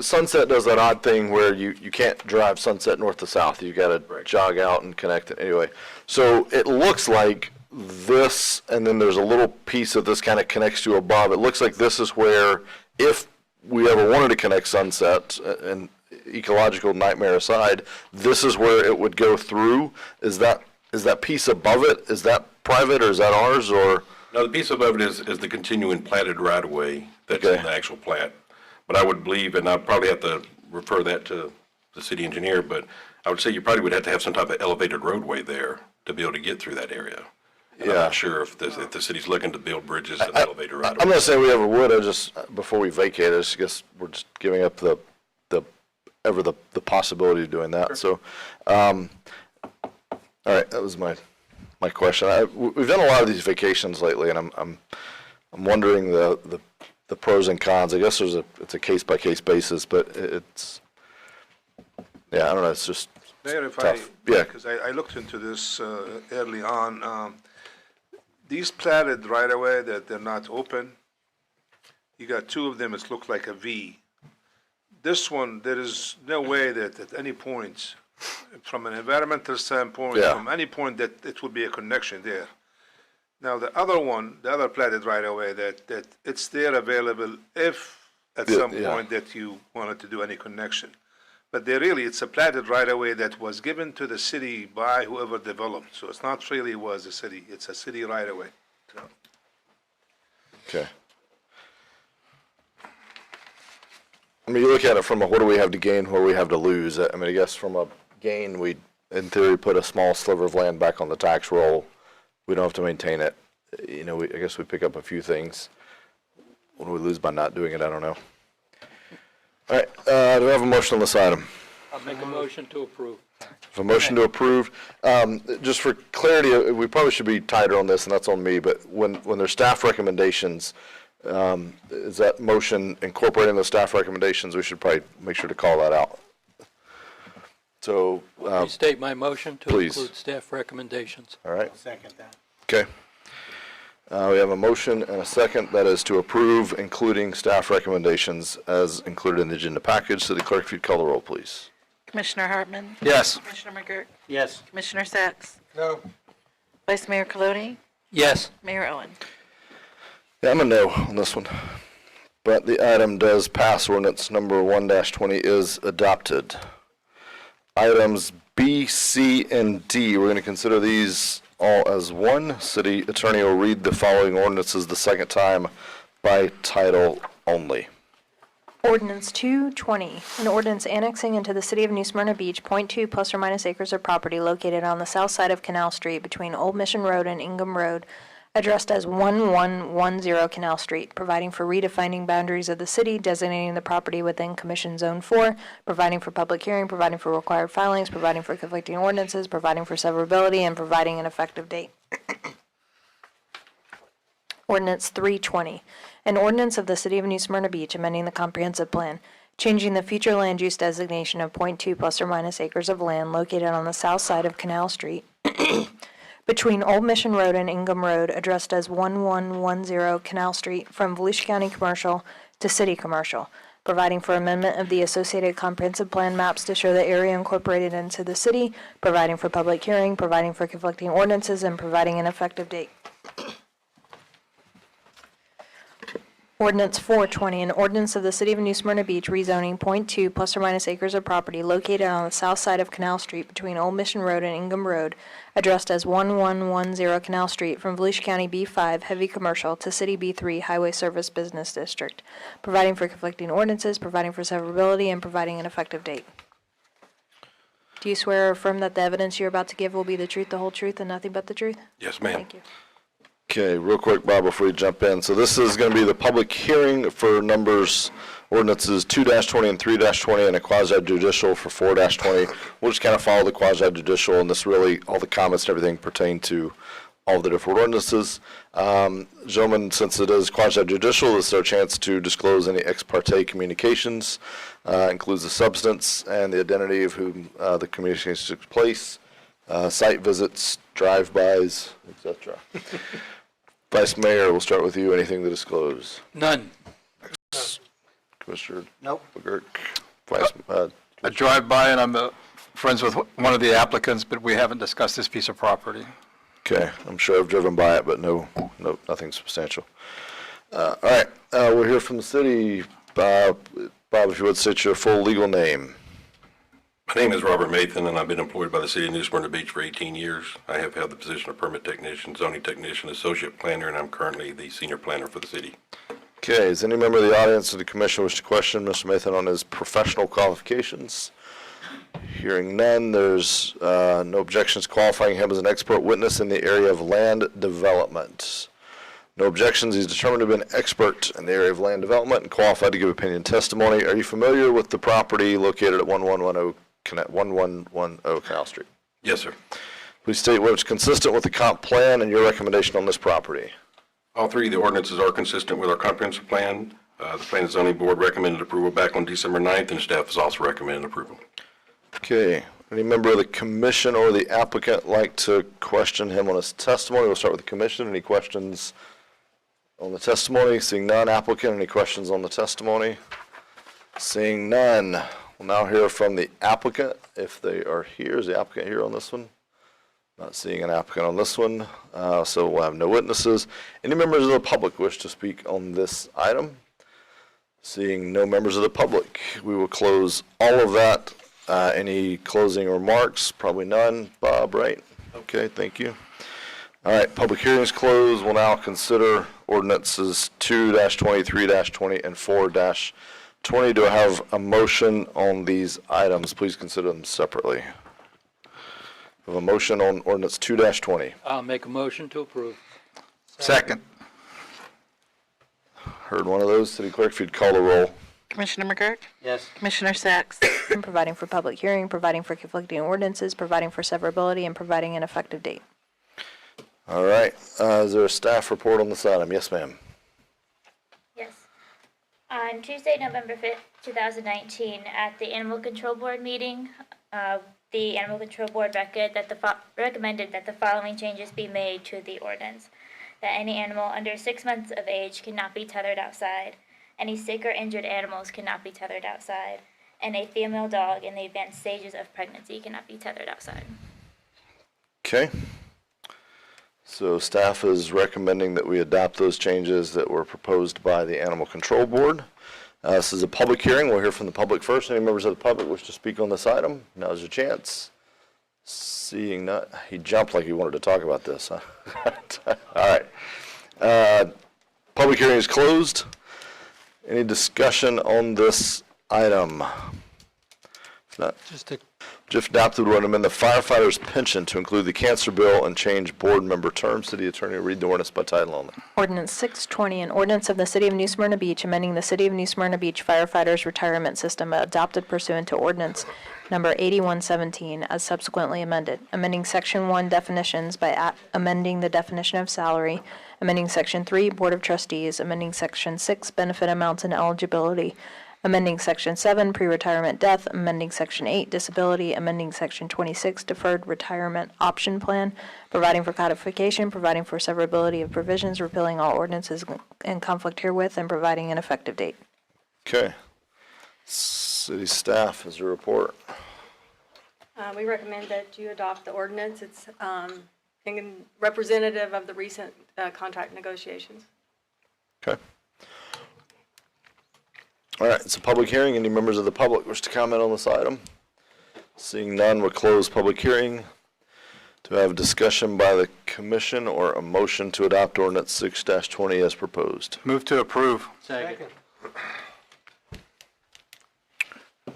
Sunset does that odd thing where you can't drive Sunset north to south. You've got to jog out and connect it anyway. So it looks like this, and then there's a little piece of this kind of connects to above. It looks like this is where, if we ever wanted to connect Sunset, and ecological nightmare aside, this is where it would go through. Is that piece above it, is that private or is that ours, or? No, the piece above it is the continuing platted right-of-way that's in the actual plat. But I would believe, and I'll probably have to refer that to the city engineer, but I would say you probably would have to have some type of elevated roadway there to be able to get through that area. And I'm not sure if the city's looking to build bridges and elevated right-of-way. I'm not saying we ever would, I just, before we vacate, I guess we're just giving up the possibility of doing that, so. All right, that was my question. We've done a lot of these vacations lately, and I'm wondering the pros and cons. I guess it's a case by case basis, but it's, yeah, I don't know. It's just Mayor, tough. Yeah. Because I looked into this early on. These platted right away that they're not open, you got two of them. It looks like a V. This one, there is no way that at any point, from an environmental standpoint, from any point, that it would be a connection there. Now, the other one, the other platted right away, that it's there available if at some point that you wanted to do any connection. But it's a platted right away that was given to the city by whoever developed. So it's not really was a city, it's a city right away. So. Okay. I mean, you look at it from a what do we have to gain, what do we have to lose. I mean, I guess from a gain, we, in theory, put a small sliver of land back on the tax roll. We don't have to maintain it. I guess we pick up a few things. What do we lose by not doing it? I don't know. All right, do we have a motion on this item? I'll make a motion to approve. A motion to approve. Just for clarity, we probably should be tighter on this, and that's on me, but when there's staff recommendations, is that motion incorporating the staff recommendations? We should probably make sure to call that out. So, restate my motion to please. include staff recommendations. All right. I'll second that. Okay. We have a motion and a second that is to approve, including staff recommendations as included in the agenda package. City Clerk, if you'd call the roll, please. Commissioner Hartman? Yes. Commissioner McGurk? Yes. Commissioner Sacks? No. Vice Mayor Colodey? Yes. Mayor Owen? Yeah, I'm a no on this one. But the item does pass. Ordinance number 1-20 is adopted. Items B, C, and D, we're going to consider these all as one. City Attorney will read the following ordinances the second time by title only. Ordinance 220, an ordinance annexing into the city of New Smyrna Beach .2 plus or minus acres of property located on the south side of Canal Street between Old Mission Road and Ingham Road, addressed as 1110 Canal Street, providing for redefining boundaries of the city, designating the property within Commission Zone 4, providing for public hearing, providing for required filings, providing for conflicting ordinances, providing for severability, and providing an effective date. Ordinance 320, an ordinance of the City of New Smyrna Beach amending the comprehensive plan, changing the future land use designation of .2 plus or minus acres of land located on the south side of Canal Street between Old Mission Road and Ingham Road, addressed as 1110 Canal Street, from Volusia County Commercial to City Commercial, providing for amendment of the associated comprehensive plan maps to show the area incorporated into the city, providing for public hearing, providing for conflicting ordinances, and providing an effective date. Ordinance 420, an ordinance of the City of New Smyrna Beach rezoning .2 plus or minus acres of property located on the south side of Canal Street between Old Mission Road and Ingham Road, addressed as 1110 Canal Street, from Volusia County B5 Heavy Commercial to City B3 Highway Service Business District, providing for conflicting ordinances, providing for severability, and providing an effective date. Do you swear or affirm that the evidence you're about to give will be the truth, the whole truth, and nothing but the truth? Yes, ma'am. Thank you. Okay, real quick, Bob, before you jump in. So this is going to be the public hearing for numbers, ordinances 2-20 and 3-20, and a quasi-judicial for 4-20. We'll just kind of follow the quasi-judicial, and this really, all the comments and everything pertain to all the different ordinances. Gentlemen, since it is quasi-judicial, this is our chance to disclose any ex parte communications, includes the substance and the identity of whom the communications took place, site visits, drive-bys, etc. Vice Mayor, we'll start with you. Anything to disclose? None. Commissioner Nope. McGurk. Vice, I drive by and I'm friends with one of the applicants, but we haven't discussed this piece of property. okay, I'm sure I've driven by it, but no, nothing substantial. All right, we'll hear from the city. Bob, if you would state your full legal name. My name is Robert Mathan, and I've been employed by the City of New Smyrna Beach for 18 years. I have held the position of permit technician, zoning technician, associate planner, and I'm currently the senior planner for the city. Okay, does any member of the audience or the commission wish to question Mr. Mathan on his professional qualifications? Hearing none, there's no objections qualifying him as an expert witness in the area of land development. No objections. He's determined to be an expert in the area of land development and qualified to give opinion testimony. Are you familiar with the property located at 1110 Canal Street? Yes, sir. Please state whether it's consistent with the comp plan and your recommendation on this property. All three of the ordinances are consistent with our comprehensive plan. The Plan and Zoning Board recommended approval back on December 9th, and staff has also recommended approval. Okay. Any member of the commission or the applicant like to question him on his testimony? We'll start with the commission. Any questions on the testimony? Seeing none. Applicant, any questions on the testimony? Seeing none. We'll now hear from the applicant, if they are here. Is the applicant here on this one? Not seeing an applicant on this one, so we'll have no witnesses. Any members of the public wish to speak on this item? Seeing no members of the public, we will close all of that. Any closing remarks? Probably none. Bob, right? Okay, thank you. All right, public hearings closed. We'll now consider ordinances 2-20, 3-20, and 4-20. Do I have a motion on these items? Please consider them separately. We have a motion on ordinance 2-20. I'll make a motion to approve. Second. Heard one of those. City Clerk, if you'd call the roll. Commissioner McGurk? Yes. Commissioner Sacks? And providing for public hearing, providing for conflicting ordinances, providing for severability, and providing an effective date. All right. Is there a staff report on this item? Yes, ma'am. Yes. On Tuesday, November 5th, 2019, at the Animal Control Board meeting, the Animal Control Board recommended that the following changes be made to the ordinance. That any animal under 6 months of age cannot be tethered outside. Any sick or injured animals cannot be tethered outside. And a female dog in the advanced stages of pregnancy cannot be tethered outside. Okay. So staff is recommending that we adopt those changes that were proposed by the Animal Control Board. This is a public hearing. We'll hear from the public first. Any members of the public wish to speak on this item? Now's your chance. Seeing none. He jumped like he wanted to talk about this, huh? All right. Public hearing is closed. Any discussion on this item? If not, Jeff adopted would amend the firefighter's pension to include the cancer bill and change board member terms. City Attorney, read the ordinance by title only. Ordinance 620, an ordinance of the City of New Smyrna Beach amending the City of New Smyrna Beach firefighters retirement system adopted pursuant to ordinance number 8117 as subsequently amended, amending section 1 definitions by amending the definition of salary, amending section 3 Board of Trustees, amending section 6 benefit amounts and eligibility, amending Section 7, pre-retirement death, amending Section 8, disability, amending Section 26, deferred retirement option plan, providing for codification, providing for severability of provisions, repealing all ordinances in conflict herewith, and providing an effective date. Okay. City staff has a report. We recommend that you adopt the ordinance. It's representative of the recent contract negotiations. Okay. All right, it's a public hearing. Any members of the public wish to comment on this item? Seeing none, we'll close public hearing. To have discussion by the commission or a motion to adopt ordinance 6-20 as proposed. Move to approve. Second.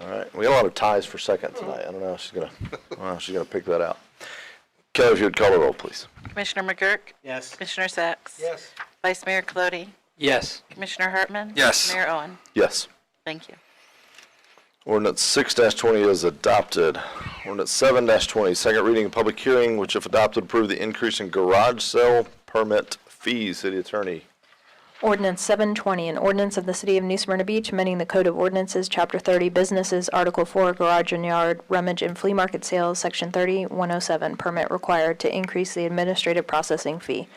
All right, we got a lot of ties for second tonight. I don't know if she's gonna pick that out. Kelly, if you would call the roll, please. Commissioner McGurk? Yes. Commissioner Sacks? Yes. Vice Mayor Colodey? Yes. Commissioner Hartman? Yes. Mayor Owen? Yes. Thank you. Ordinance 6-20 is adopted. Ordinance 7-20, second reading and public hearing, which if adopted, approve the increase in garage sale permit fees. City Attorney. Ordinance 720, an ordinance of the City of New Smyrna Beach amending the Code of Ordinances, Chapter 30, Businesses, Article 4, Garage and Yard, Rummage and Flea Market Sales, Section 30-107, permit required to increase the administrative processing fee,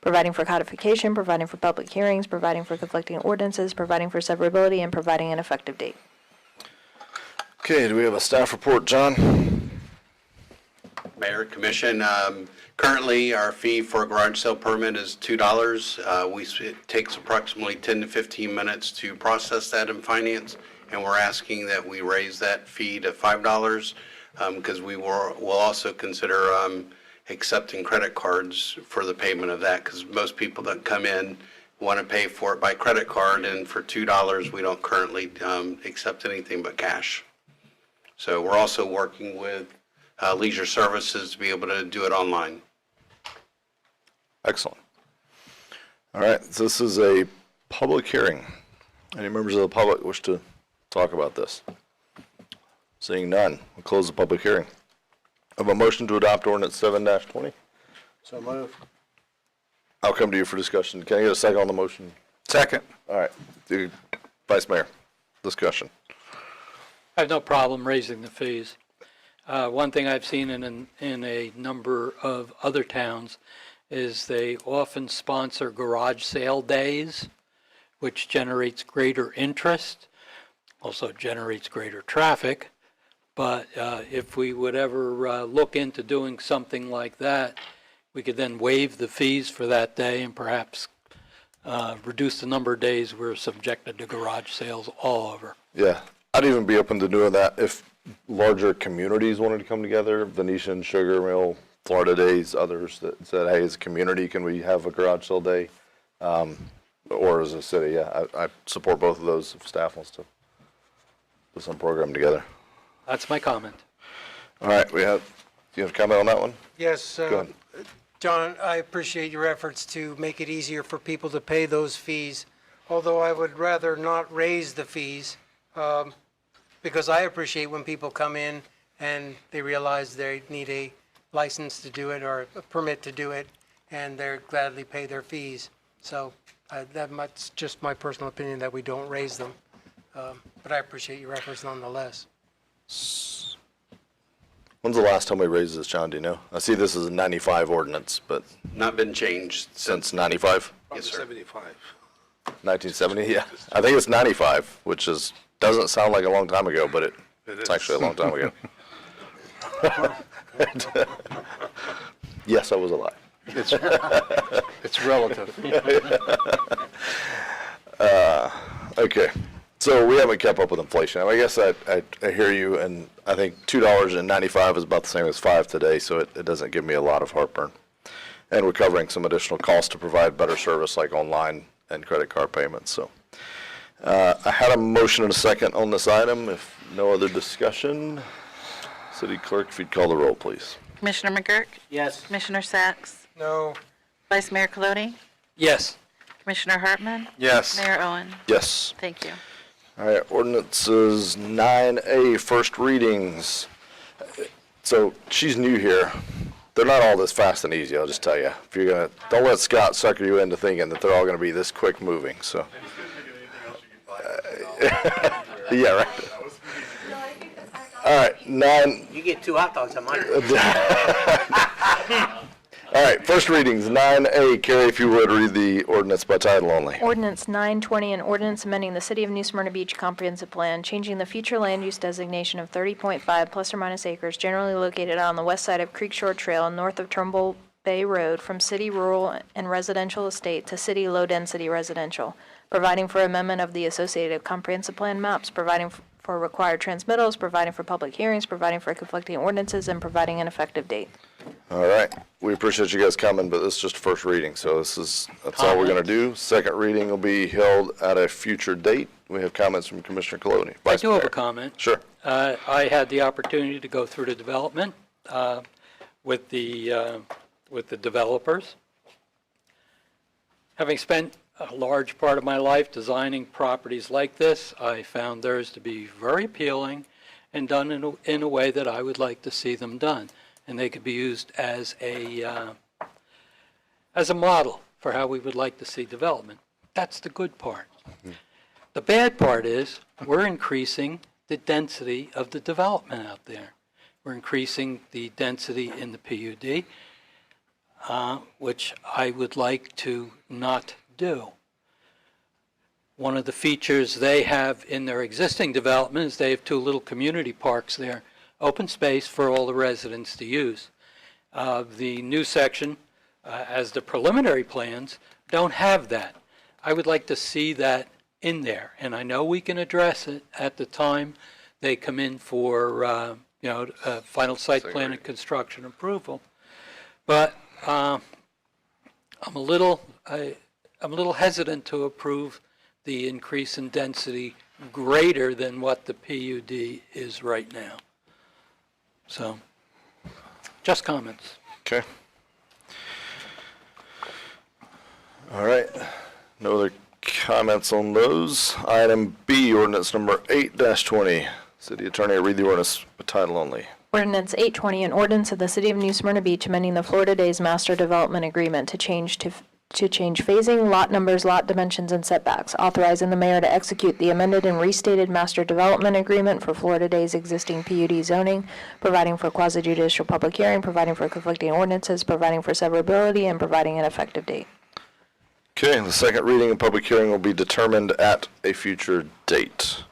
providing for codification, providing for public hearings, providing for conflicting ordinances, providing for severability, and providing an effective date. Okay, do we have a staff report, John? Mayor, Commission, currently our fee for a garage sale permit is $2. It takes approximately 10 to 15 minutes to process that in finance, and we're asking that we raise that fee to $5 because we'll also consider accepting credit cards for the payment of that, because most people that come in want to pay for it by credit card, and for $2 we don't currently accept anything but cash. So we're also working with Leisure Services to be able to do it online. Excellent. All right, so this is a public hearing. Any members of the public wish to talk about this? Seeing none, we'll close the public hearing. Have a motion to adopt ordinance 7-20. So move. I'll come to you for discussion. Can I get a second on the motion? Second. All right, Vice Mayor, discussion. I have no problem raising the fees. One thing I've seen in a number of other towns is they often sponsor garage sale days, which generates greater interest, also generates greater traffic. But if we would ever look into doing something like that, we could then waive the fees for that day and perhaps reduce the number of days we're subjected to garage sales all over. Yeah, I'd even be open to doing that if larger communities wanted to come together, Venetian, Sugar Mill, Florida Days, others that said, hey, as a community, can we have a garage sale day? Or as a city, yeah, I support both of those if staff wants to put some program together. That's my comment. All right, do you have a comment on that one? Yes, Go ahead. John, I appreciate your efforts to make it easier for people to pay those fees, although I would rather not raise the fees, because I appreciate when people come in and they realize they need a license to do it or a permit to do it, and they're gladly pay their fees. So that's just my personal opinion that we don't raise them. But I appreciate your efforts nonetheless. When's the last time we raised this, John, do you know? I see this is a 95 ordinance, but. Not been changed Since 95? Yes, sir. 75. 1970, yeah. I think it's 95, which doesn't sound like a long time ago, but it's is. actually a long time ago. Yes, I was alive. It's relative. Okay, so we haven't kept up with inflation. I guess I hear you, and I think $2.95 is about the same as $5 today, so it doesn't give me a lot of heartburn. And we're covering some additional costs to provide better service like online and credit card payments. So I had a motion and a second on this item. If no other discussion, City Clerk, if you'd call the roll, please. Commissioner McGurk? Yes. Commissioner Sacks? No. Vice Mayor Colodey? Yes. Commissioner Hartman? Yes. Mayor Owen? Yes. Thank you. All right, ordinances 9A, first readings. So she's new here. They're not all this fast and easy, I'll just tell you. If you're gonna, don't let Scott sucker you into thinking that they're all gonna be this quick moving, so. Yeah, right. All right, 9. You get 2 hot dogs on mine. All right, first readings, 9A. Carrie, if you would, read the ordinance by title only. Ordinance 920, an ordinance amending the City of New Smyrna Beach Comprehensive Plan, changing the future land use designation of 30.5 plus or minus acres generally located on the west side of Creek Shore Trail and north of Trumbull Bay Road from city rural and residential estate to city low-density residential, providing for amendment of the associated comprehensive plan maps, providing for required transmittals, providing for public hearings, providing for conflicting ordinances, and providing an effective date. All right, we appreciate you guys coming, but this is just first reading, so that's all we're going to do. Second reading will be held at a future date. We have comments from Commissioner Coloni. I do have a comment. Sure. I had the opportunity to go through the development with the developers. Having spent a large part of my life designing properties like this, I found theirs to be very appealing and done in a way that I would like to see them done. And they could be used as a model for how we would like to see development. That's the good part. The bad part is we're increasing the density of the development out there. We're increasing the density in the PUD, which I would like to not do. One of the features they have in their existing development is they have 2 little community parks there, open space for all the residents to use. The new section, as the preliminary plans, don't have that. I would like to see that in there, and I know we can address it at the time they come in for final site plan and construction approval. But I'm a little hesitant to approve the increase in density greater than what the PUD is right now. So, just comments. Okay. All right. No other comments on those. Item B, ordinance number 8-20. City Attorney, read the ordinance by title only. Ordinance 820, an ordinance of the City of New Smyrna Beach amending the Florida Days Master Development Agreement to change phasing, lot numbers, lot dimensions, and setbacks, authorizing the mayor to execute the amended and restated Master Development Agreement for Florida Days existing PUD zoning, providing for quasi-judicial public hearing, providing for conflicting ordinances, providing for severability, and providing an effective date. Okay, the second reading and public hearing will be determined at a future date.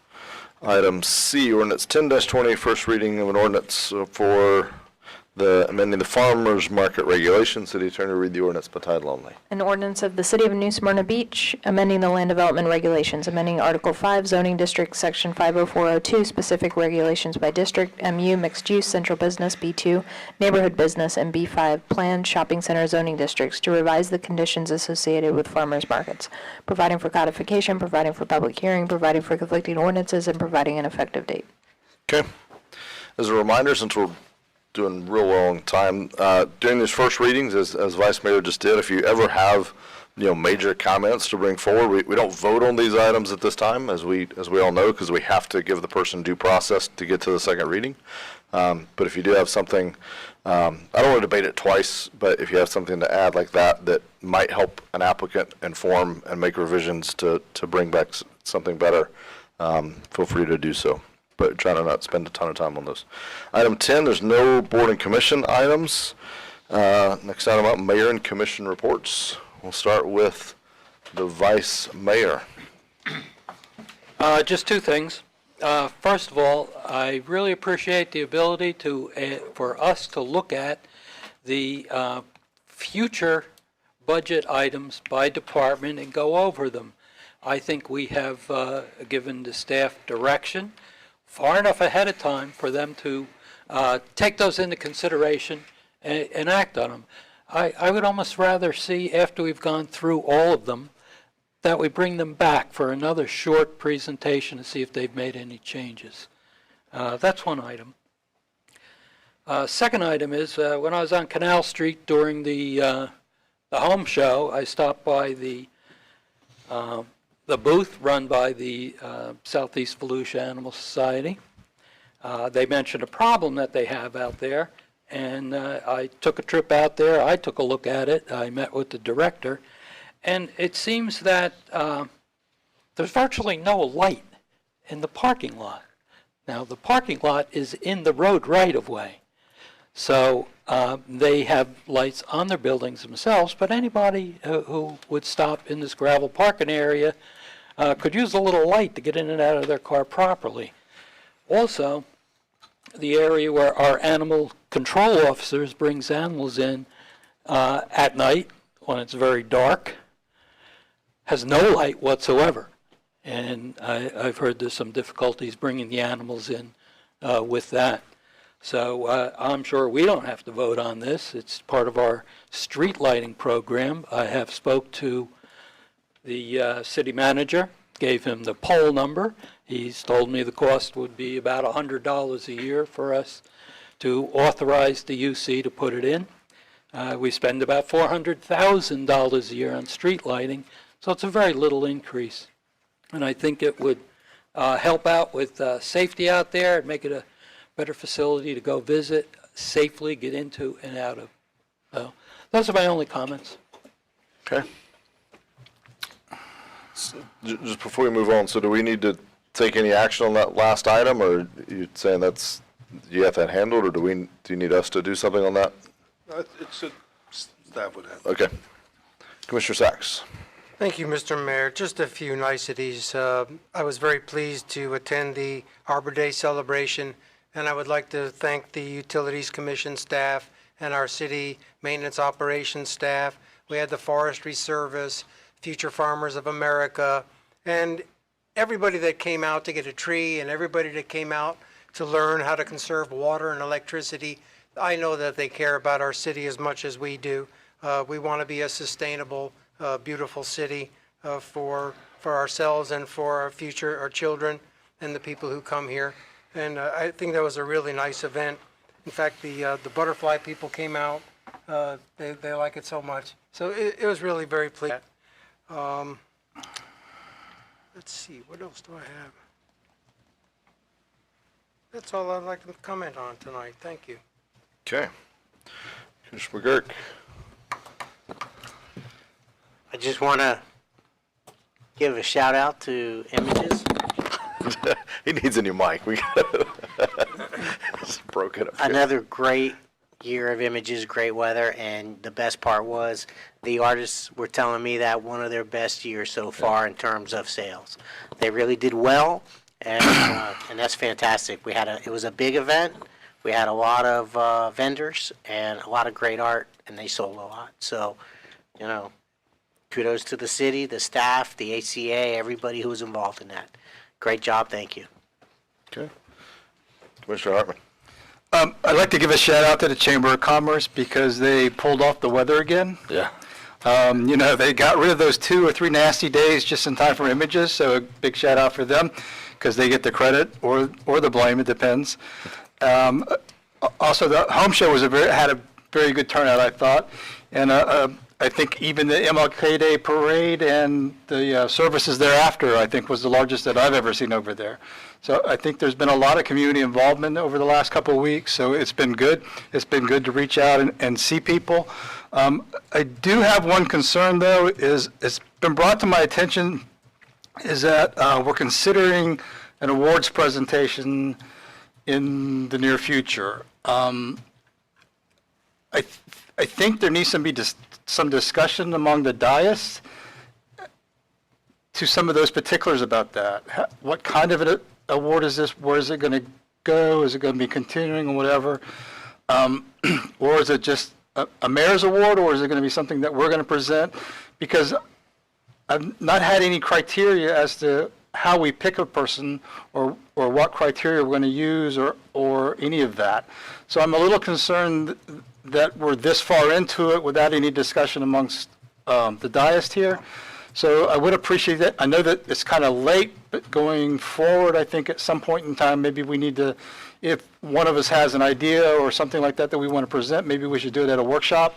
Item C, ordinance 10-20, first reading of an ordinance for amending the farmers market regulations. City Attorney, read the ordinance by title only. An ordinance of the City of New Smyrna Beach amending the land development regulations, amending Article 5 zoning district, Section 50402, specific regulations by district, MU, mixed use, central business, B2, neighborhood business, and B5, planned shopping center zoning districts to revise the conditions associated with farmers markets, providing for codification, providing for public hearing, providing for conflicting ordinances, and providing an effective date. Okay. As a reminder, since we're doing real well on time, during these first readings, as Vice Mayor just did, if you ever have major comments to bring forward, we don't vote on these items at this time, as we all know, because we have to give the person due process to get to the second reading. But if you do have something, I don't want to debate it twice, but if you have something to add like that might help an applicant inform and make revisions to bring back something better, feel free to do so. But try to not spend a ton of time on those. Item 10, there's no board and commission items. Next item up, mayor and commission reports. We'll start with the vice mayor. Just 2 things. First of all, I really appreciate the ability for us to look at the future budget items by department and go over them. I think we have given the staff direction far enough ahead of time for them to take those into consideration and act on them. I would almost rather see, after we've gone through all of them, that we bring them back for another short presentation to see if they've made any changes. That's one item. Second item is when I was on Canal Street during the home show, I stopped by the booth run by the Southeast Volusia Animal Society. They mentioned a problem that they have out there, and I took a trip out there. I took a look at it. I met with the director, and it seems that there's virtually no light in the parking lot. Now, the parking lot is in the road right-of-way. So they have lights on their buildings themselves, but anybody who would stop in this gravel parking area could use a little light to get in and out of their car properly. Also, the area where our animal control officers brings animals in at night when it's very dark has no light whatsoever. And I've heard there's some difficulties bringing the animals in with that. So I'm sure we don't have to vote on this. It's part of our street lighting program. I have spoke to the city manager, gave him the pole number. He's told me the cost would be about $100 a year for us to authorize the UC to put it in. We spend about $400,000 a year on street lighting, so it's a very little increase. And I think it would help out with safety out there and make it a better facility to go visit, safely get into and out of. So those are my only comments. Okay. So, just before we move on, so do we need to take any action on that last item, or are you saying that's, you have that handled, or do you need us to do something on that? It's a, staff would have. Okay. Commissioner Sachs. Thank you, Mr. Mayor. Just a few niceties. I was very pleased to attend the Arbor Day celebration, and I would like to thank the Utilities Commission staff and our city maintenance operations staff. We had the Forestry Service, Future Farmers of America, and everybody that came out to get a tree and everybody that came out to learn how to conserve water and electricity. I know that they care about our city as much as we do. We want to be a sustainable, beautiful city for ourselves and for our future, our children, and the people who come here. And I think that was a really nice event. In fact, the butterfly people came out. They like it so much. So it was really very pleasant. Let's see, what else do I have? That's all I'd like to comment on tonight. Thank you. Okay. Commissioner McGurk. I just want to give a shout out to Images. He needs a new mic. We got it's broken up. Another great year of Images, great weather, and the best part was the artists were telling me that one of their best years so far in terms of sales. They really did well, and that's fantastic. It was a big event. We had a lot of vendors and a lot of great art, and they sold a lot. So, kudos to the city, the staff, the HCA, everybody who was involved in that. Great job, thank you. Okay. Commissioner Hartman. I'd like to give a shout out to the Chamber of Commerce because they pulled off the weather again. Yeah. They got rid of those 2 or 3 nasty days just in time for Images, so a big shout out for them because they get the credit or the blame, it depends. Also, the home show had a very good turnout, I thought, and I think even the MLK Day parade and the services thereafter, I think, was the largest that I've ever seen over there. So I think there's been a lot of community involvement over the last couple of weeks, so it's been good. It's been good to reach out and see people. I do have one concern, though, is it's been brought to my attention, is that we're considering an awards presentation in the near future. I think there needs to be some discussion among the dais to some of those particulars about that. What kind of an award is this? Where is it going to go? Is it going to be continuing or whatever? Or is it just a mayor's award, or is it going to be something that we're going to present? Because I've not had any criteria as to how we pick a person or what criteria we're going to use or any of that. So I'm a little concerned that we're this far into it without any discussion amongst the dais here. So I would appreciate that. I know that it's kind of late, but going forward, I think at some point in time, maybe we need to, if one of us has an idea or something like that we want to present, maybe we should do it at a workshop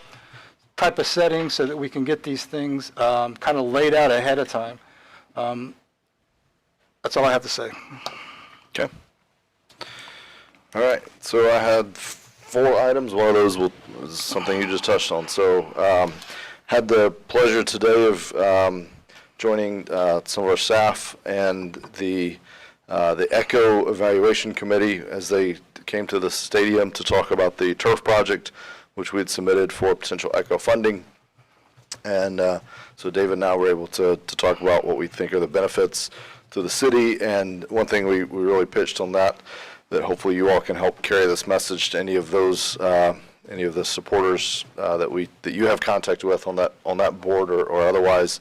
type of setting so that we can get these things kind of laid out ahead of time. That's all I have to say. Okay. All right. So I had 4 items. One of those was something you just touched on. So had the pleasure today of joining some of our staff and the the Echo Evaluation Committee, as they came to the stadium to talk about the turf project, which we had submitted for potential Echo funding. And so David and I were able to talk about what we think are the benefits to the city. And one thing we really pitched on that hopefully you all can help carry this message to any of those, any of the supporters that you have contact with on that board or otherwise,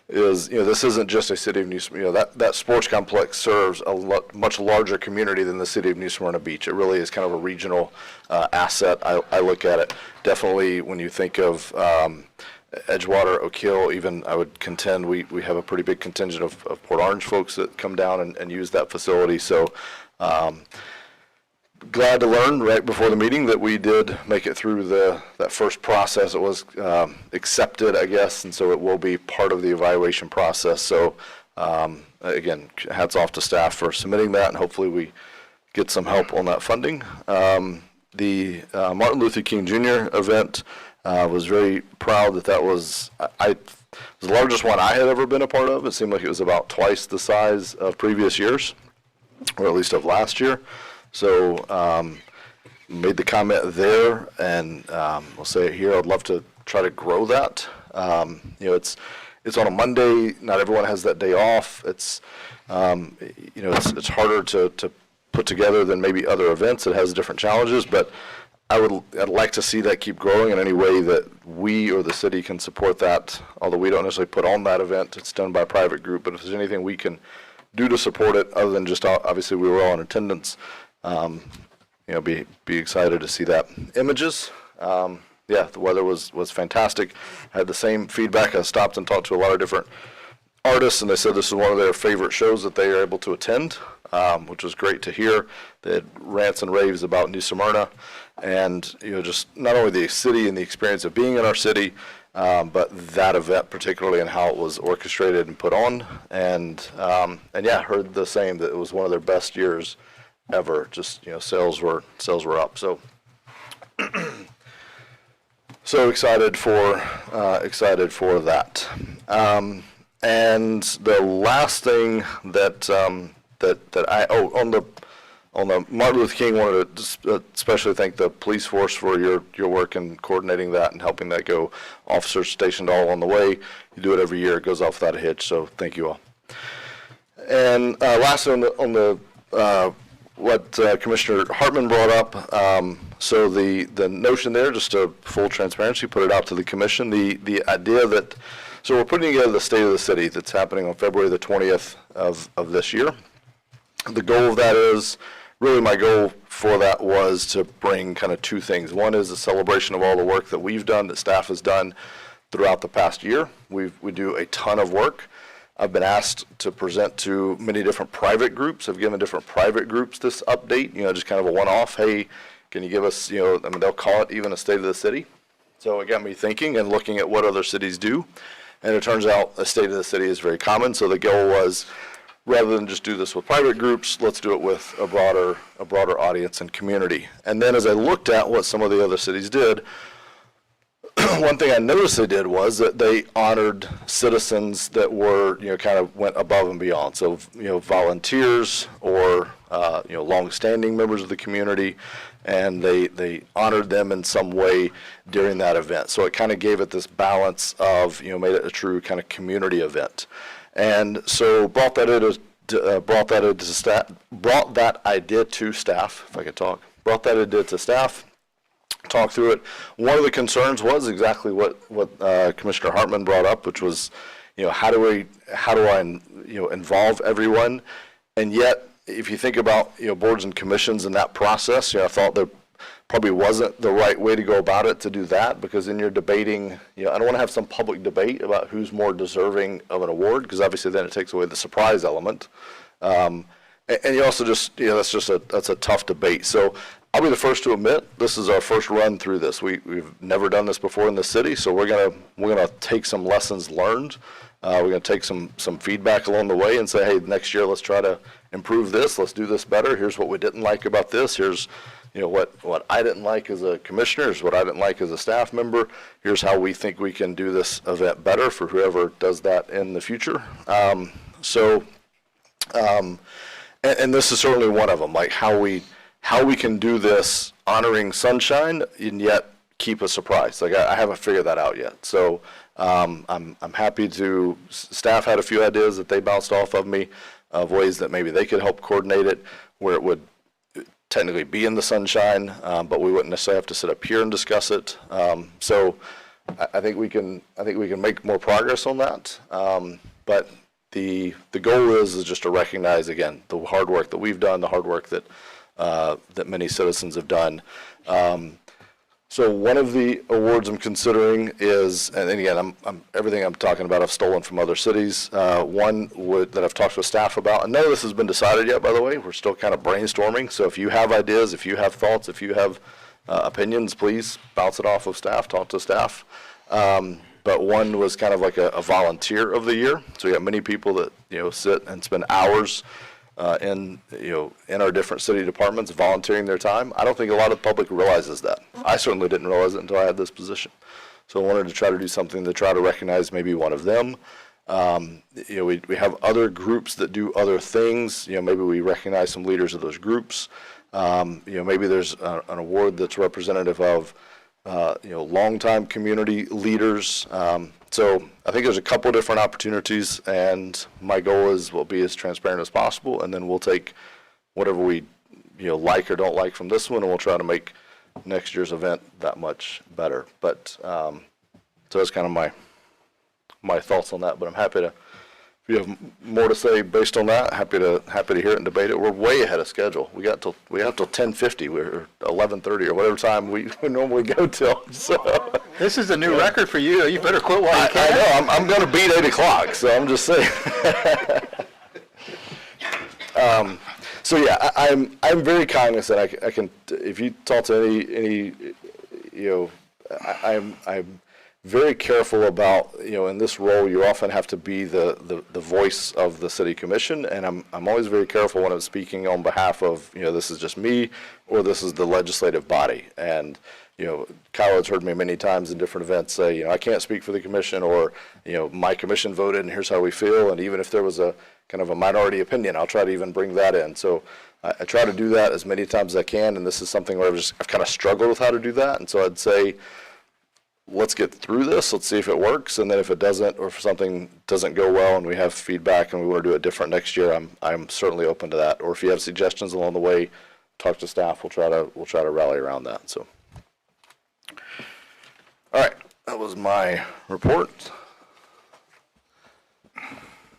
is, this isn't just a city of New Smyrna. That sports complex serves a much larger community than the city of New Smyrna Beach. It really is kind of a regional asset. I look at it definitely when you think of Edgewater, Oak Hill. Even I would contend we have a pretty big contingent of Port Orange folks that come down and use that facility. So glad to learn right before the meeting that we did make it through that first process. It was accepted, I guess, and so it will be part of the evaluation process. So again, hats off to staff for submitting that, and hopefully we get some help on that funding. The Martin Luther King Jr. event, was very proud that was the largest one I had ever been a part of. It seemed like it was about twice the size of previous years, or at least of last year. So made the comment there, and I'll say it here. I'd love to try to grow that. It's on a Monday. Not everyone has that day off. It's it's harder to put together than maybe other events. It has different challenges, but I'd like to see that keep growing in any way that we or the city can support that. Although we don't necessarily put on that event, it's done by a private group. But if there's anything we can do to support it, other than just obviously we were all in attendance. Be excited to see that. Images, the weather was fantastic. I had the same feedback. I stopped and talked to a lot of different artists, and they said this is one of their favorite shows that they are able to attend, which was great to hear. They had rants and raves about New Smyrna, and just not only the city and the experience of being in our city, but that event particularly and how it was orchestrated and put on, and heard the same, that it was one of their best years ever. Just sales were up. So so excited for that. And the last thing that on the Martin Luther King, wanted to especially thank the police force for your work in coordinating that and helping that go. Officers stationed all on the way. You do it every year. It goes off without a hitch. So thank you all. And lastly, on the what Commissioner Hartman brought up. So the notion there, just to full transparency, put it out to the commission. The idea that, so we're putting together the State of the City that's happening on February the 20th of this year. The goal of that is, really my goal for that was to bring kind of two things. One is a celebration of all the work that we've done, that staff has done throughout the past year. We do a ton of work. I've been asked to present to many different private groups. I've given different private groups this update, just kind of a one-off. Hey, can you give us, they'll call it even a State of the City. So it got me thinking and looking at what other cities do. And it turns out a State of the City is very common. So the goal was, rather than just do this with private groups, let's do it with a broader audience and community. And then as I looked at what some of the other cities did, one thing I noticed they did was that they honored citizens that were, kind of went above and beyond. So, volunteers or, long-standing members of the community, and they honored them in some way during that event. So it kind of gave it this balance of, made it a true kind of community event. And so brought that idea to staff, if I could talk, brought that idea to staff. Talk through it. One of the concerns was exactly what Commissioner Hartman brought up, which was, how do I involve everyone? And yet, if you think about boards and commissions and that process, I thought there probably wasn't the right way to go about it to do that, because then you're debating. I don't want to have some public debate about who's more deserving of an award, because obviously then it takes away the surprise element. And you also just that's a tough debate. So I'll be the first to admit this is our first run through this. We've never done this before in the city, so we're gonna take some lessons learned. We're gonna take some feedback along the way and say, hey, next year let's try to improve this. Let's do this better. Here's what we didn't like about this. Here's what I didn't like as a commissioner. Here's what I didn't like as a staff member. Here's how we think we can do this event better for whoever does that in the future. And this is certainly one of them, like how we can do this honoring sunshine and yet keep a surprise. Like I haven't figured that out yet. So I'm happy to, staff had a few ideas that they bounced off of me of ways that maybe they could help coordinate it where it would technically be in the sunshine, but we wouldn't necessarily have to sit up here and discuss it. So I think we can make more progress on that. But the goal is just to recognize again the hard work that we've done, the hard work that that many citizens have done. So one of the awards I'm considering is, and again, everything I'm talking about I've stolen from other cities. One that I've talked with staff about, and none of this has been decided yet, by the way. We're still kind of brainstorming. So if you have ideas, if you have thoughts, if you have opinions, please bounce it off of staff, talk to staff. But one was kind of like a volunteer of the year. So we got many people that sit and spend hours in our different city departments volunteering their time. I don't think a lot of the public realizes that. I certainly didn't realize it until I had this position. So I wanted to try to do something to try to recognize maybe one of them. We have other groups that do other things. Maybe we recognize some leaders of those groups. Maybe there's an award that's representative of longtime community leaders. So I think there's a couple different opportunities, and my goal will be as transparent as possible, and then we'll take whatever we like or don't like from this one, and we'll try to make next year's event that much better. But so that's kind of my thoughts on that. But I'm happy to. If you have more to say based on that, happy to hear it and debate it. We're way ahead of schedule. We have till 10:50. We're 11:30 or whatever time we normally go till. So This is a new record for you. You better quit while you can. I know. I'm going to beat 8 o'clock. So I'm just saying. So yeah, I'm very cognizant. I can if you talk to any I'm very careful about, in this role, you often have to be the voice of the city commission, and I'm always very careful when I'm speaking on behalf of, this is just me, or this is the legislative body. And, Kyle has heard me many times in different events say, I can't speak for the commission, or, my commission voted and here's how we feel. And even if there was a kind of a minority opinion, I'll try to even bring that in. So I try to do that as many times as I can, and this is something where I've kind of struggled with how to do that. And so I'd say, let's get through this, let's see if it works, and then if it doesn't, or if something doesn't go well and we have feedback and we want to do it different next year, I'm certainly open to that. Or if you have suggestions along the way, talk to staff, we'll try to rally around that. So all right, that was my report.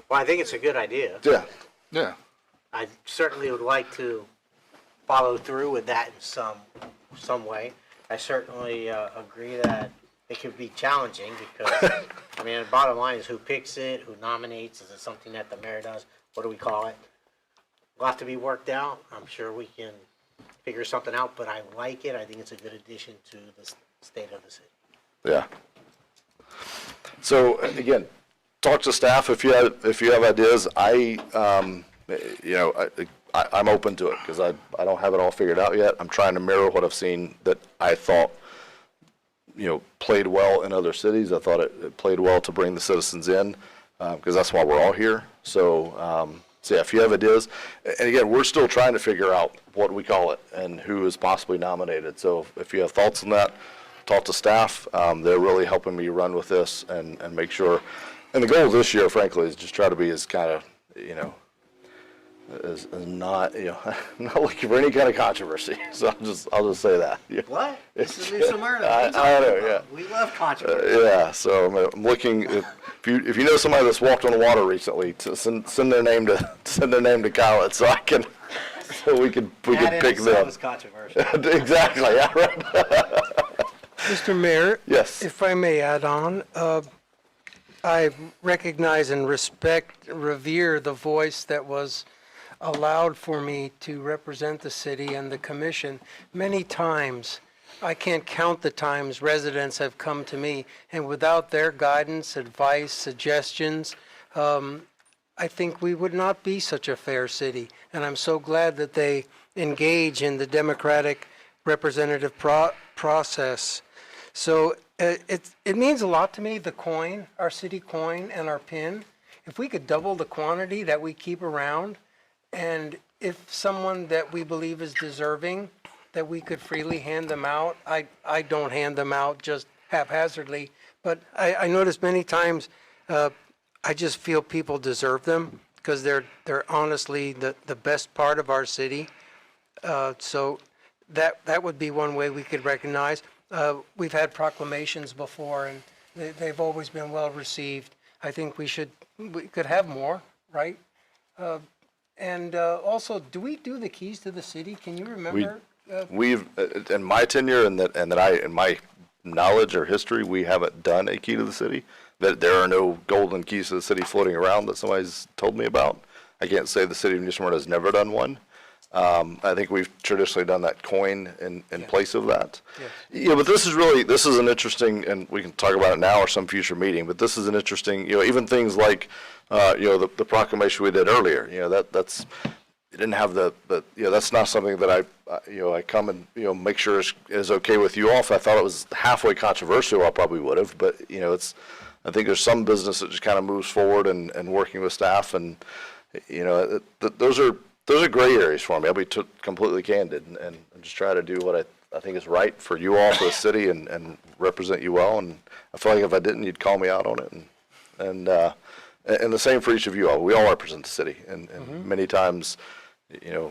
Well, I think it's a good idea. Yeah. I certainly would like to follow through with that in some way. I certainly agree that it could be challenging because, the bottom line is who picks it, who nominates, is it something that the mayor does? What do we call it? Will have to be worked out. I'm sure we can figure something out, but I like it. I think it's a good addition to the state of the city. Yeah. So again, talk to staff if you have ideas. I'm open to it because I don't have it all figured out yet. I'm trying to mirror what I've seen that I thought played well in other cities. I thought it played well to bring the citizens in because that's why we're all here. So yeah, if you have ideas, and again, we're still trying to figure out what we call it and who is possibly nominated. So if you have thoughts on that, talk to staff. They're really helping me run with this and make sure. And the goal this year, frankly, is just try to be as kind of, is not, not looking for any kind of controversy. So I'll just say that. Yeah. What? This is New Smyrna. I know, yeah. We love controversy. Yeah, so I'm looking, if you know somebody that's walked on the water recently, to send their name to Kyle, so we can pick them. Is controversial. Exactly, yeah, right. Mr. Mayor? Yes. If I may add on, I recognize and revere the voice that was allowed for me to represent the city and the commission. Many times, I can't count the times residents have come to me, and without their guidance, advice, suggestions, I think we would not be such a fair city. And I'm so glad that they engage in the democratic representative process. So it means a lot to me, the coin, our city coin and our pin. If we could double the quantity that we keep around, and if someone that we believe is deserving, that we could freely hand them out. I don't hand them out just haphazardly, but I notice many times, I just feel people deserve them because they're honestly the best part of our city. So that would be one way we could recognize. We've had proclamations before, and they've always been well received. I think we could have more, right? And also, do we do the keys to the city? Can you remember? We've, in my tenure and that in my knowledge or history, we haven't done a key to the city. That there are no golden keys to the city floating around that somebody's told me about. I can't say the city of New Smyrna has never done one. I think we've traditionally done that coin in place of that. Yes. Yeah, but this is an interesting, and we can talk about it now or some future meeting, but this is an interesting, even things like, the proclamation we did earlier, that's, you didn't have that's not something that I come and, make sure is okay with you all. If I thought it was halfway controversial, I probably would have, but, I think there's some business that just kind of moves forward and working with staff and, those are gray areas for me. I'll be completely candid and just try to do what I think is right for you all, for the city, and represent you well. And I feel like if I didn't, you'd call me out on it. And the same for each of you all. We all represent the city, and many times,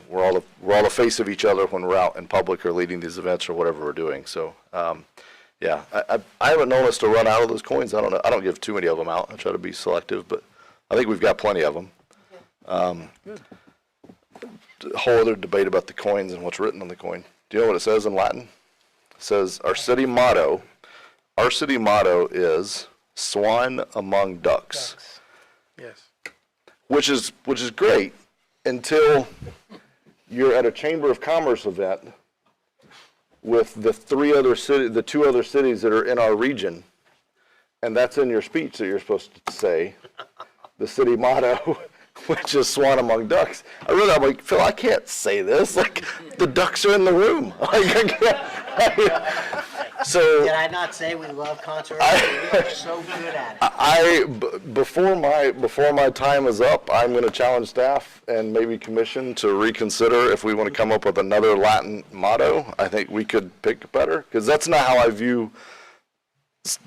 we're all the face of each other when we're out in public or leading these events or whatever we're doing. So, yeah, I haven't known us to run out of those coins. I don't give too many of them out. I try to be selective, but I think we've got plenty of them. A whole other debate about the coins and what's written on the coin. Do you know what it says in Latin? It says our city motto is "Swan among ducks." Yes. Which is great until you're at a Chamber of Commerce event with the two other cities that are in our region, and that's in your speech that you're supposed to say, the city motto, which is "Swan among ducks." I'm like, Phil, I can't say this. Like, the ducks are in the room. So Did I not say we love controversy? We are so good at it. Before my time is up, I'm going to challenge staff and maybe commission to reconsider if we want to come up with another Latin motto. I think we could pick better, because that's not how I view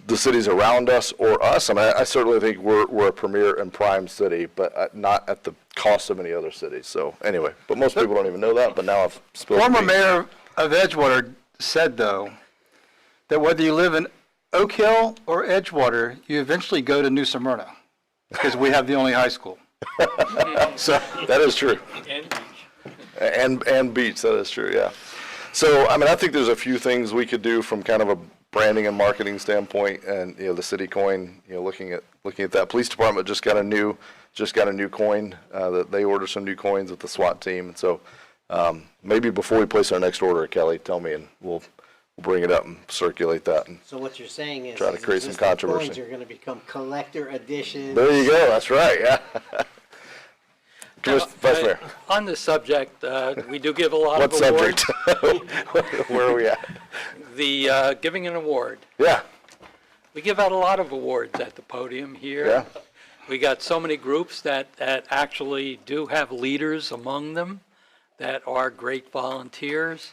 the cities around us or us. I mean, I certainly think we're a premier and prime city, but not at the cost of any other cities. So anyway, but most people don't even know that, but now I've spilled the Former beans. mayor of Edgewater said, though, that whether you live in Oak Hill or Edgewater, you eventually go to New Smyrna, because we have the only high school. So that is true. And beach, that is true, yeah. So, I mean, I think there's a few things we could do from kind of a branding and marketing standpoint, and, the city coin, looking at that. Police department just got a new coin, that they ordered some new coins with the SWAT team. And so, maybe before we place our next order, Kelly, tell me, and we'll bring it up and circulate that. And So what you're saying is, try to create some controversy. coins are going to become collector editions. There you go, that's right, yeah. Vice Mayor. On this subject, we do give a lot What of awards. subject? Where are we at? The giving an award. Yeah. We give out a lot of awards at the podium here. Yeah. We got so many groups that actually do have leaders among them that are great volunteers.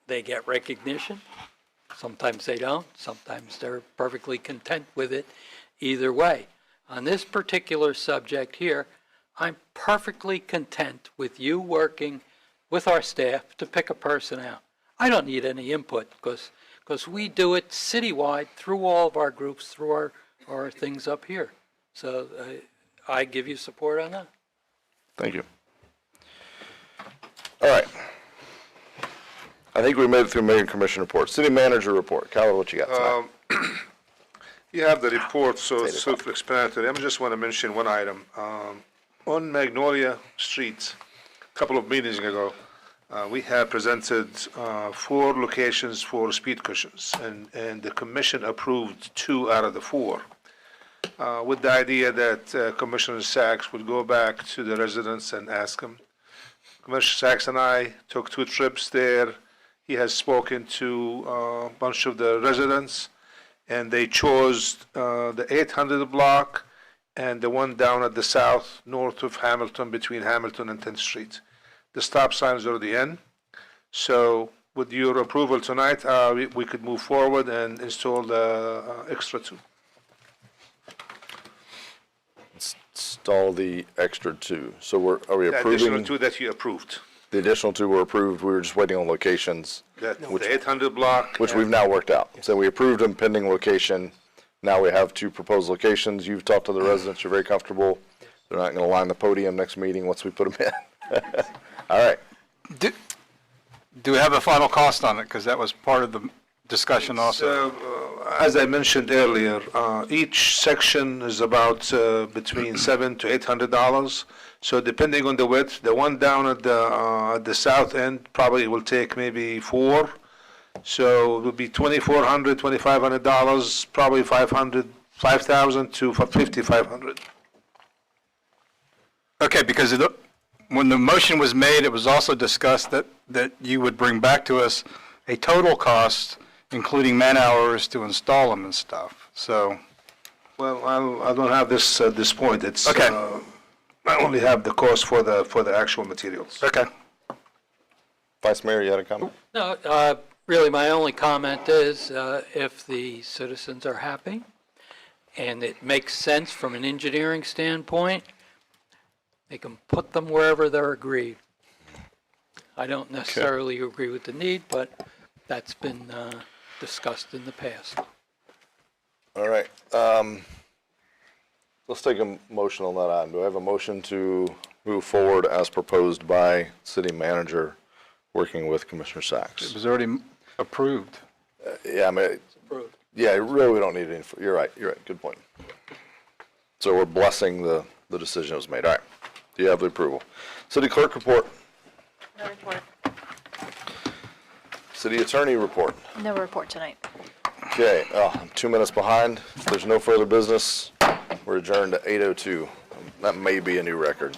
They get recognition. Sometimes they don't. Sometimes they're perfectly content with it. Either way. On this particular subject here, I'm perfectly content with you working with our staff to pick a person out. I don't need any input because we do it citywide through all of our groups, through our things up here. So I give you support on that. Thank you. All right. I think we made it through Mayor and Commission report. City Manager report. Kyle, what you got tonight? You have the report, so it's self-explanatory. I just want to mention one item. On Magnolia Street, a couple of meetings ago, we have presented 4 locations for speed cushions, and the commission approved 2 out of the 4, with the idea that Commissioner Sachs would go back to the residents and ask them. Commissioner Sachs and I took 2 trips there. He has spoken to a bunch of the residents, and they chose the 800 block and the one down at the south, north of Hamilton, between Hamilton and 10th Street. The stop sign is already in. So with your approval tonight, we could move forward and install the extra two. Install the extra two. So are we The approving? additional two that you approved. The additional two were approved. We were just waiting on locations. The 800 block. Which we've now worked out. So we approved them pending location. Now we have two proposed locations. You've talked to the residents. You're very comfortable. They're not going to line the podium next meeting once we put them in. All right. Do we have a final cost on it? Because that was part of the discussion also. As I mentioned earlier, each section is about between $700 to $800. So depending on the width, the one down at the south end probably will take maybe 4. So it will be $2,400, $2,500, probably $5,000 to $5,500. Okay, because when the motion was made, it was also discussed that you would bring back to us a total cost, including man-hours to install them and stuff, so. Well, I don't have this at this point. It's, okay. I only have the cost for the actual materials. Okay. Vice Mayor, you had a comment? No, really, my only comment is if the citizens are happy and it makes sense from an engineering standpoint, they can put them wherever they're agreed. I don't necessarily agree with the need, but that's been discussed in the past. All right. Let's take a motion on that item. Do I have a motion to move forward as proposed by city manager working with Commissioner Sachs? It was already approved. Yeah, I mean, It's approved. yeah, really, we don't need any, you're right, good point. So we're blessing the decision that was made. All right. Do you have the approval? City clerk report. No report. City attorney report. No report tonight. Okay, I'm 2 minutes behind. If there's no further business, we're adjourned at 8:02. That may be a new record.